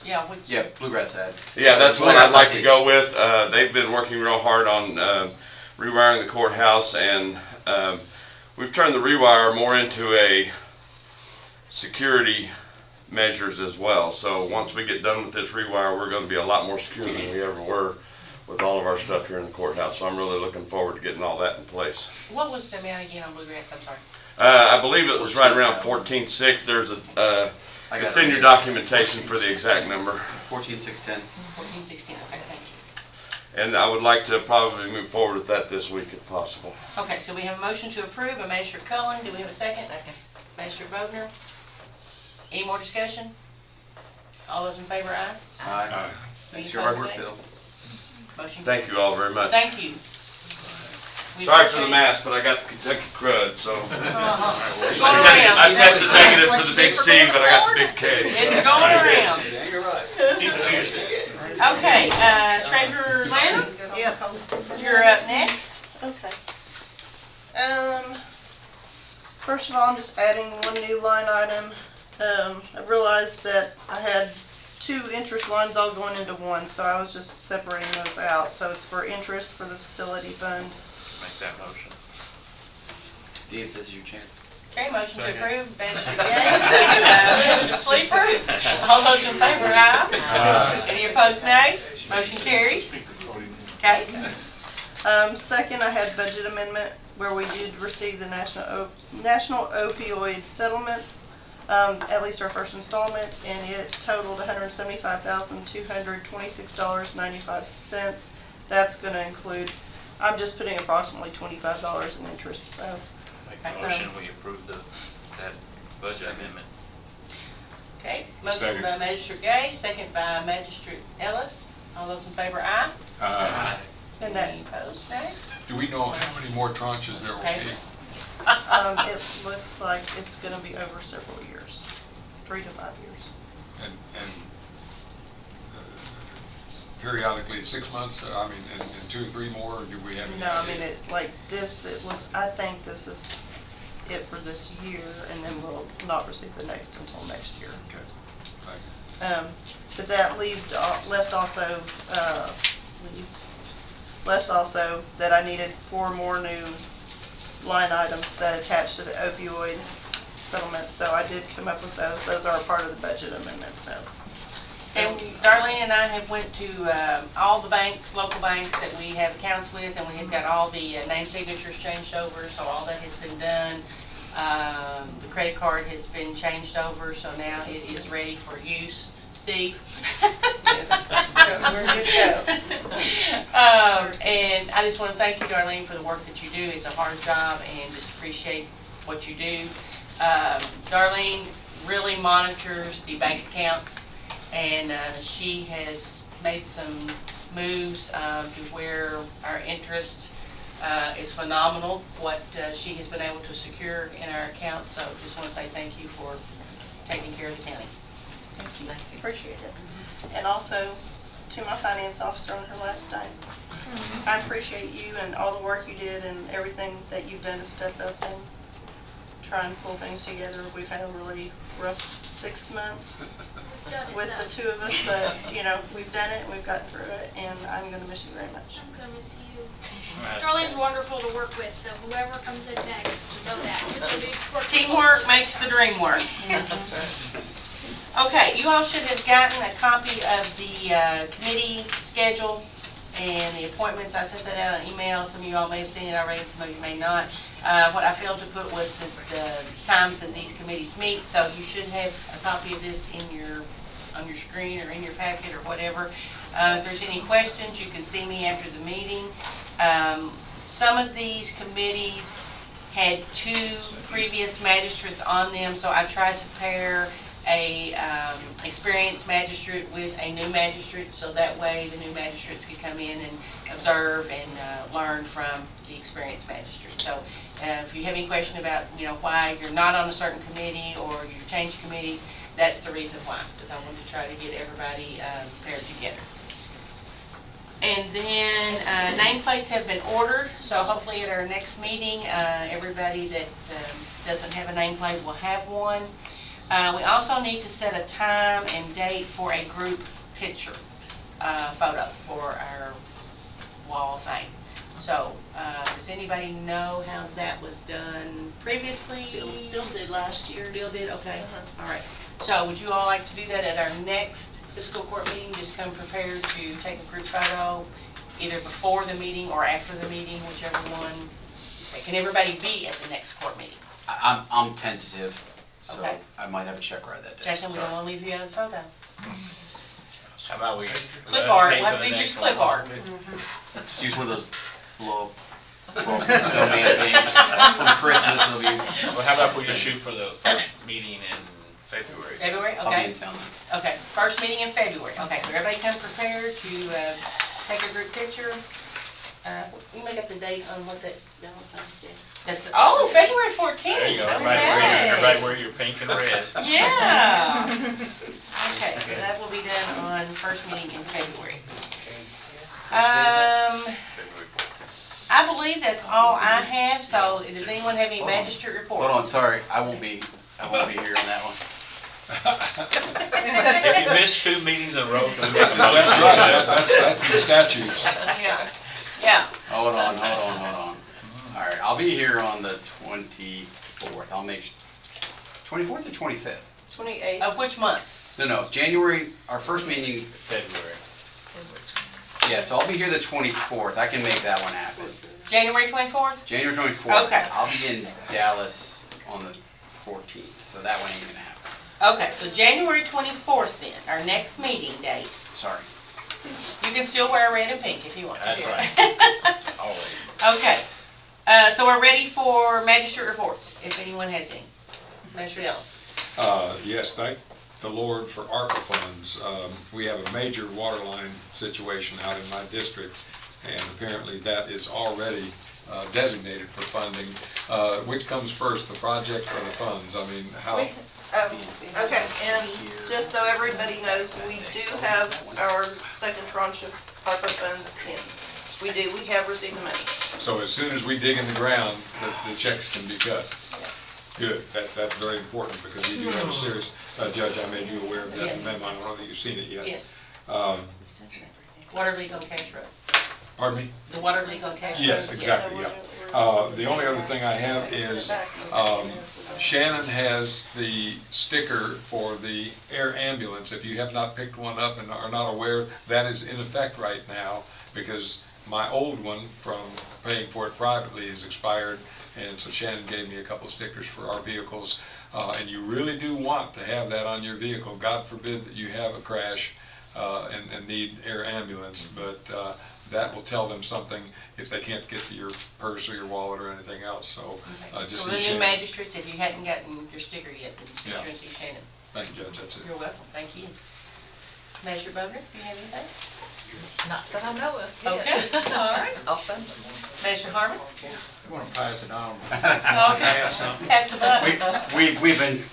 Yeah, which? Yeah, Bluegrass ad. Yeah, that's what I'd like to IT. go with. They've been working real hard on rewiring the courthouse, and we've turned the rewire more into a security measures as well. So once we get done with this rewire, we're going to be a lot more secure than we ever were with all of our stuff here in the courthouse. So I'm really looking forward to getting all that in place. What was the amount again on Bluegrass? I'm sorry. I believe it was right around $14,600. There's a it's in your documentation for the exact number. 14,610. 1416. Okay, thank you. And I would like to probably move forward with that this week if possible. Okay, so we have a motion to approve by Magistrate Cullen. Do we have a second? Second. Magistrate Bogner? Any more discussion? All those in favor, aye? Aye. Any Thanks for your hard opposed, work, nay? Bill. Motion. Thank you all very much. Thank you. We Sorry for appreciate the it. mask, but I got the Kentucky crud, so. It's going around. I tested negative for the big C, but I got the big K. It's going around. You're right. Okay, Treasurer Lana, Yep. you're up next. Okay. First of all, I'm just adding one new line item. I realized that I had 2 interest lines all going into one, so I was just separating those out. So it's for interest for the facility fund. Make that motion. Steve, this is your chance. Okay, motion to Second. approve, Magistrate Gay, second by Mr. Sleeper. All those in favor, aye? Any opposed, nay? Motion carries. Okay. Second, I had budget amendment where we did receive the national opioid settlement, at least our first installment, and it totaled $175,226.95. That's going to include, I'm just putting approximately $25 in interest, so. Make the motion, we approve that budget amendment. Okay, motion Second. by Magistrate Gay, second by Magistrate Ellis. All those in favor, aye? And that, Any opposed, nay? Do we know how many more tranches there will be? Passes. it looks like it's going to be over several years, 3 to 5 years. And periodically 6 months, I mean, and 2 or 3 more, or do we have any? No, I mean, it looks, I think this is it for this year, and then we'll not receive the next until next year. Okay, thank you. But that left also that I needed 4 more new line items that attach to the opioid settlement, so I did come up with those. Those are a part of the budget amendment, so. And Darlene and I have went to all the banks, local banks that we have accounts with, and we have got all the name signatures changed over, so all that has been done. The credit card has been changed over, so now it is ready for use. Steve? Yes, we're good to go. And I just want to thank you, Darlene, for the work that you do. It's a hard job, and just appreciate what you do. Darlene really monitors the bank accounts, and she has made some moves to where our interest is phenomenal, what she has been able to secure in our account. So just want to say thank you for taking care of the county. Thank you, appreciate it. And also to my finance officer on her last day. I appreciate you and all the work you did and everything that you've done to step up and try and pull things together. We've had a really rough 6 months with the 2 of us, but you know, we've done it, we've gotten through it, and I'm gonna miss you very much. I'm gonna miss you. Darlene's wonderful to work with, so whoever comes in next, know that. Just gonna be working Teamwork closely. makes the dream work. That's right. Okay, you all should have gotten a copy of the committee schedule and the appointments. I sent that out on email. Some of you all may have seen it already, some of you may not. What I failed to put was the times that these committees meet, so you should have a copy of this on your screen or in your packet or whatever. If there's any questions, you can see me after the meeting. Some of these committees had 2 previous magistrates on them, so I tried to pair a experienced magistrate with a new magistrate, so that way the new magistrates could come in and observe and learn from the experienced magistrate. So if you have any question about, you know, why you're not on a certain committee or you've changed committees, that's the reason why, because I wanted to try to get everybody paired together. And then nameplates have been ordered, so hopefully at our next meeting, everybody that doesn't have a nameplate will have one. We also need to set a time and date for a group picture photo for our wall of fame. So, does anybody know how that was done previously? Bill did last year. Bill did, okay. All right. So, would you all like to do that at our next fiscal court meeting? Just come prepared to take a group photo either before the meeting or after the meeting, whichever one. Can everybody be at the next court meeting? I'm tentative, so Okay. I might have a check ride that day. Jackson, we don't want to leave you out of the photo. How about we? Clip art, we'll have to use clip art. Just use one of those blow snowman things from Christmas. It'll be. Well, how about if we just shoot for the first meeting in February? February, I'll be okay. in town. Okay, first meeting in February. Okay, so everybody come prepared to take a group picture. You make up the date on what that Valentine's Day. That's oh, February 14th. There you go. Okay. Everybody wear your pink and red. Yeah. Okay, so that will be done on first meeting in February. I believe that's all I have. So, does anyone have any magistrate reports? Hold on, sorry, I won't be here on that one. If you miss 2 meetings in a row, can we make a motion? That's right, that's in the statutes. Yeah. Yeah. Hold on. All right, I'll be here on the 24th. I'll make 24th or 25th. 28th. Of which month? No, January. Our first meeting. February. Yeah, so I'll be here the 24th. I can make that one happen. January 24th? January 24th. Okay. I'll be in Dallas on the 14th, so that one ain't gonna happen. Okay, so January 24th then, our next meeting date. Sorry. You can still wear red and pink if you want. That's right. Always. Okay, so we're ready for magistrate reports, if anyone has any. Magistrate Ellis. Yes, thank the Lord for ARPA funds. We have a major water line situation out in my district, and apparently that is already designated for funding. Which comes first, the project or the funds? I mean, how? Okay, and just so everybody knows, we do have our second tranche of ARPA funds in. We have received the money. So as soon as we dig in the ground, the checks can be cut? Good, that's very important, because we do have a serious, Judge, I made you aware of that Yes. memo. I don't know that you've seen it yet. Yes. Um, Water leak on Cash Road. Pardon me? The water leak on Cash Road. Yes, exactly, yeah. The only other thing I have is Shannon has the sticker for the air ambulance. If you have not picked one up and are not aware, that is in effect right now, because my old one from paying for it privately is expired, and so Shannon gave me a couple stickers for our vehicles. And you really do want to have that on your vehicle. God forbid that you have a crash and need air ambulance, but that will tell them something if they can't get to your purse or your wallet or anything else. So just So see the new Shannon. magistrates, if you hadn't gotten your sticker yet, then be Yeah. sure and see Shannon. Thank you, Judge, that's it. You're welcome, thank you. Magistrate Bowden, do you have anything? Not that I know of. yet. Okay, all right. Often. Magistrate Harmon? You want to pass it on? Okay. Pass the buck. We've been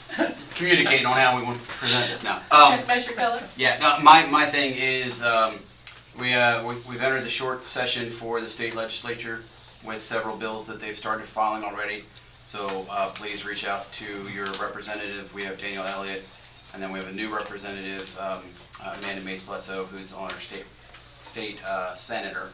communicating on how we want to present this now. Magistrate Keller? Yeah, no, my thing is, we've entered the short session for the state legislature with several bills that they've started filing already. So please reach out to your representative. We have Daniel Elliott, and then we have a new representative, Amanda Mace-Bledsoe, who's on our state senator.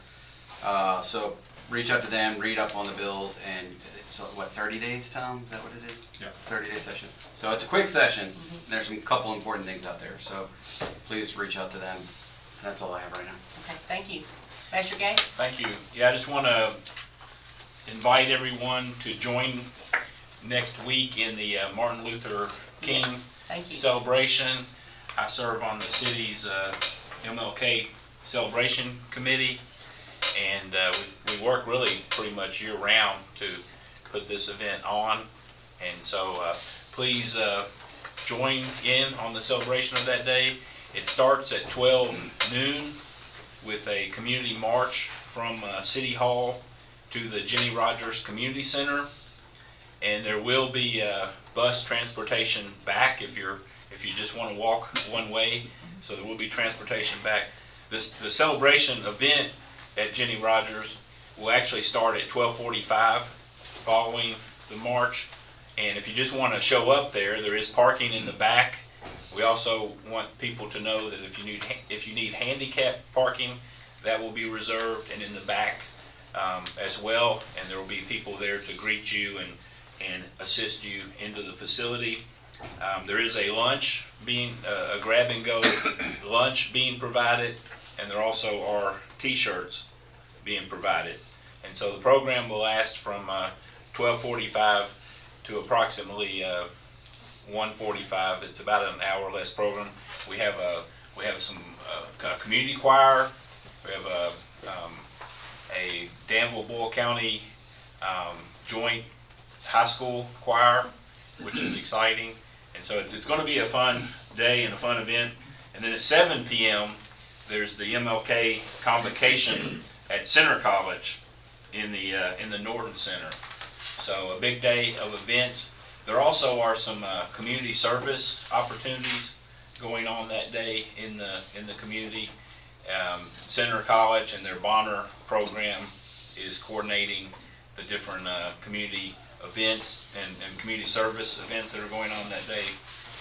So reach out to them, read up on the bills, and it's what, 30 days, Tom? Is that what it is? Yeah. 30-day session. So it's a quick session. And there's some couple important things out there. So please reach out to them. That's all I have right now. Okay, thank you. Magistrate Gay? Thank you. Yeah, I just want to invite everyone to join next week in the Martin Luther King Thank you. celebration. I serve on the city's MLK celebration committee, and we work really pretty much year-round to put this event on. And so please join in on the celebration of that day. It starts at 12 noon with a community march from City Hall to the Jenny Rogers Community Center, and there will be bus transportation back if you just want to walk one way. So there will be transportation back. The celebration event at Jenny Rogers will actually start at 12:45 following the march, and if you just want to show up there is parking in the back. We also want people to know that if you need handicap parking, that will be reserved and in the back as well, and there will be people there to greet you and assist you into the facility. There is a lunch a grab-and-go lunch being provided, and there also are T-shirts being provided. And so the program will last from 12:45 to approximately 1:45. It's about an hour less program. We have We have some community choir. We have a Danville Boyle County joint high school choir, which is exciting. And so it's going to be a fun day and a fun event. And then at 7 p.m. there's the MLK convocation at Center College in the Norton Center. So a big day of events. There also are some community service opportunities going on that day in the community. Center College and their Bonner program is coordinating the different community events and community service events that are going on that day.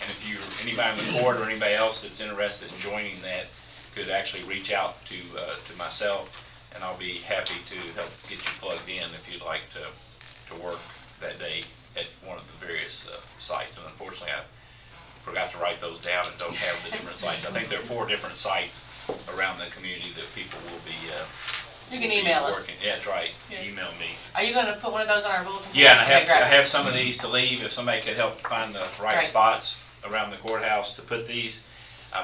And if you're anybody in the court or anybody else that's interested in joining that, could actually reach out to myself, and I'll be happy to help get you plugged in if you'd like to work that day at one of the various sites. And unfortunately, I forgot to write those down and don't have the different sites. I think there are 4 different sites around the community that people will be You can email us. working. Yeah, that's right. Email me. Are you going to put one of those on our bulletin? Yeah, and Okay, great. I have some of these to leave if somebody could help find the right Great. spots around the courthouse to put these.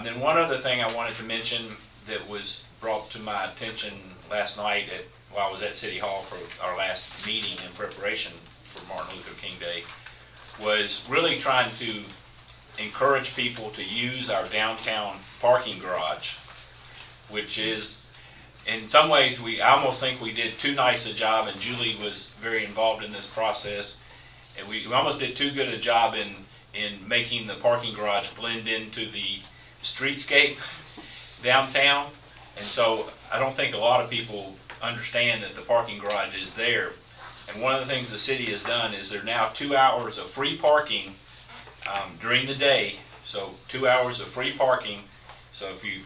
Then one other thing I wanted to mention that was brought to my attention last night while I was at City Hall for our last meeting in preparation for Martin Luther King Day was really trying to encourage people to use our downtown parking garage, which is, in some ways, I almost think we did too nice a job, and Julie was very involved in this process, and we almost did too good a job in making the parking garage blend into the streetscape downtown. And so I don't think a lot of people understand that the parking garage is there. And one of the things the city has done is there are now 2 hours of free parking during the day. So 2 hours of free parking. So if you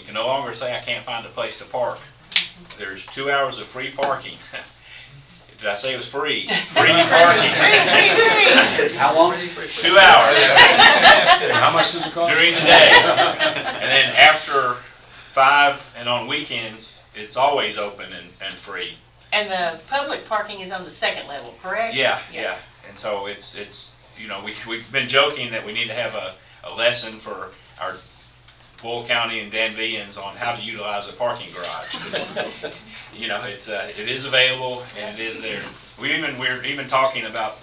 can no longer say I can't find a place to park. There's 2 hours of free parking. Did I say it was free? Free parking. How long is it free? 2 hours. How much does it cost? During the day. And then after 5 and on weekends, it's always open and free. And the public parking is on the 2nd level, correct? Yeah. And so it's we've been joking that we need to have a lesson for our Boyle County and Danvillians on how to utilize a parking garage. It is available and it is there. We're even talking about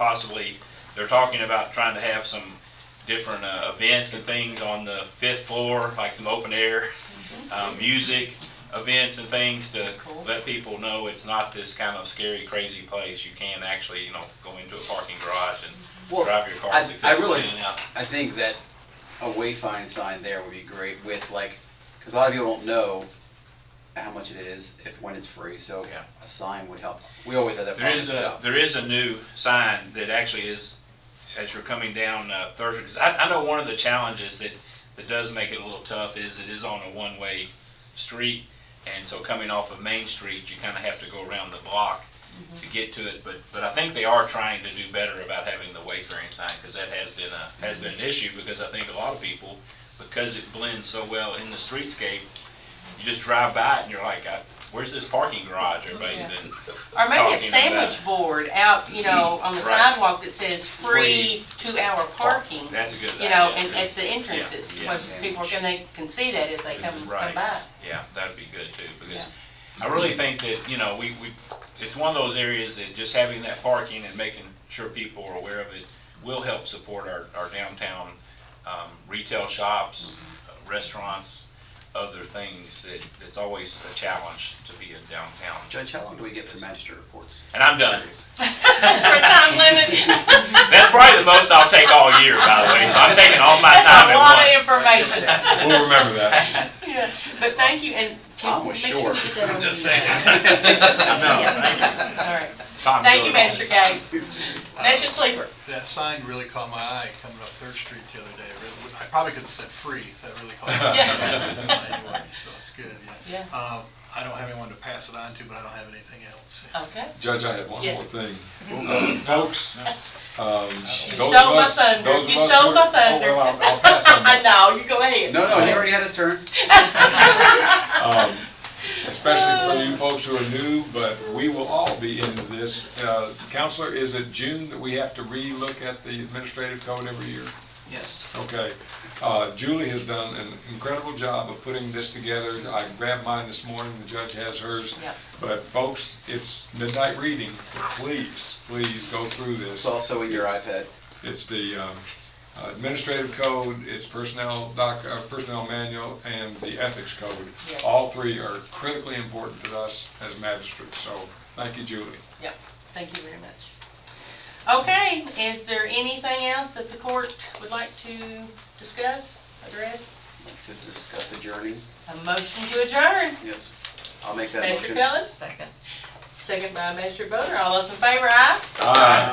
they're talking about trying to have some different events and things on the 5th floor, like some open air music events and things to let people know it's not this kind of scary, crazy place. You can actually, go into a parking garage and drive your car successfully in and out. I think that a wayfind sign there would be great with because a lot of people don't know how much it is when it's free, so a sign would help. We always had that problem. There is a new sign that actually is, as you're coming down Thursday, because I know one of the challenges that does make it a little tough is it is on a one-way street, and so coming off of Main Street, you kind of have to go around the block to get to it. But I think they are trying to do better about having the wayfaring sign, because that has been an issue, because I think a lot of people, because it blends so well in the streetscape, you just drive by it and you're like, where's this parking garage everybody's been Or maybe a talking sandwich about? board out, on the Right. sidewalk that says free 2-hour parking. That's a good idea. And at the entrances, Yeah. where people they can see that as they come by. Yeah, that'd be good too, because I really think that, it's one of those areas that just having that parking and making sure people are aware of it will help support our downtown retail shops, restaurants, other things it's always a challenge to be in downtown. Judge, how long do we get for magistrate reports? And I'm done. That's our time limit. That's probably the most I'll take all year, by the way, so I'm taking all my time at once. That's a lot of information. We'll remember that. Yeah, but thank you, and Tom was make sure short. you get that on I'm just the- saying. All right. Tom's Thank you, doing Magistrate Gay. That's your sleeper. That sign really caught my eye coming up 3rd Street the other day. Probably because it said free, that really caught my eye. Anyway, so it's good, Yeah. I don't have anyone to pass it on to, but I don't have anything else. Okay. Judge, I had one Yes. more thing. Folks, You stole my thunder. You stole my thunder. Oh, well, I'll pass on that. No, you go ahead. No, he already had his turn. Especially for you folks who are new, but we will all be into this. Counselor, is it June that we have to re-look at the administrative code every year? Yes. Okay. Julie has done an incredible job of putting this together. I grabbed mine this morning, the judge has hers. Yep. But folks, it's midnight reading, but please go through this. It's also in your iPad. It's the administrative code, it's personnel manual, and the ethics code. Yes. All three are critically important to us as magistrates, so thank you, Julie. Yep, thank you very much. Okay, is there anything else that the court would like to discuss, address? To discuss adjourning? A motion to adjourn. Yes. I'll make that Magistrate motion. Ellis? Second. Second by Magistrate Boner. All those in favor, aye? Aye.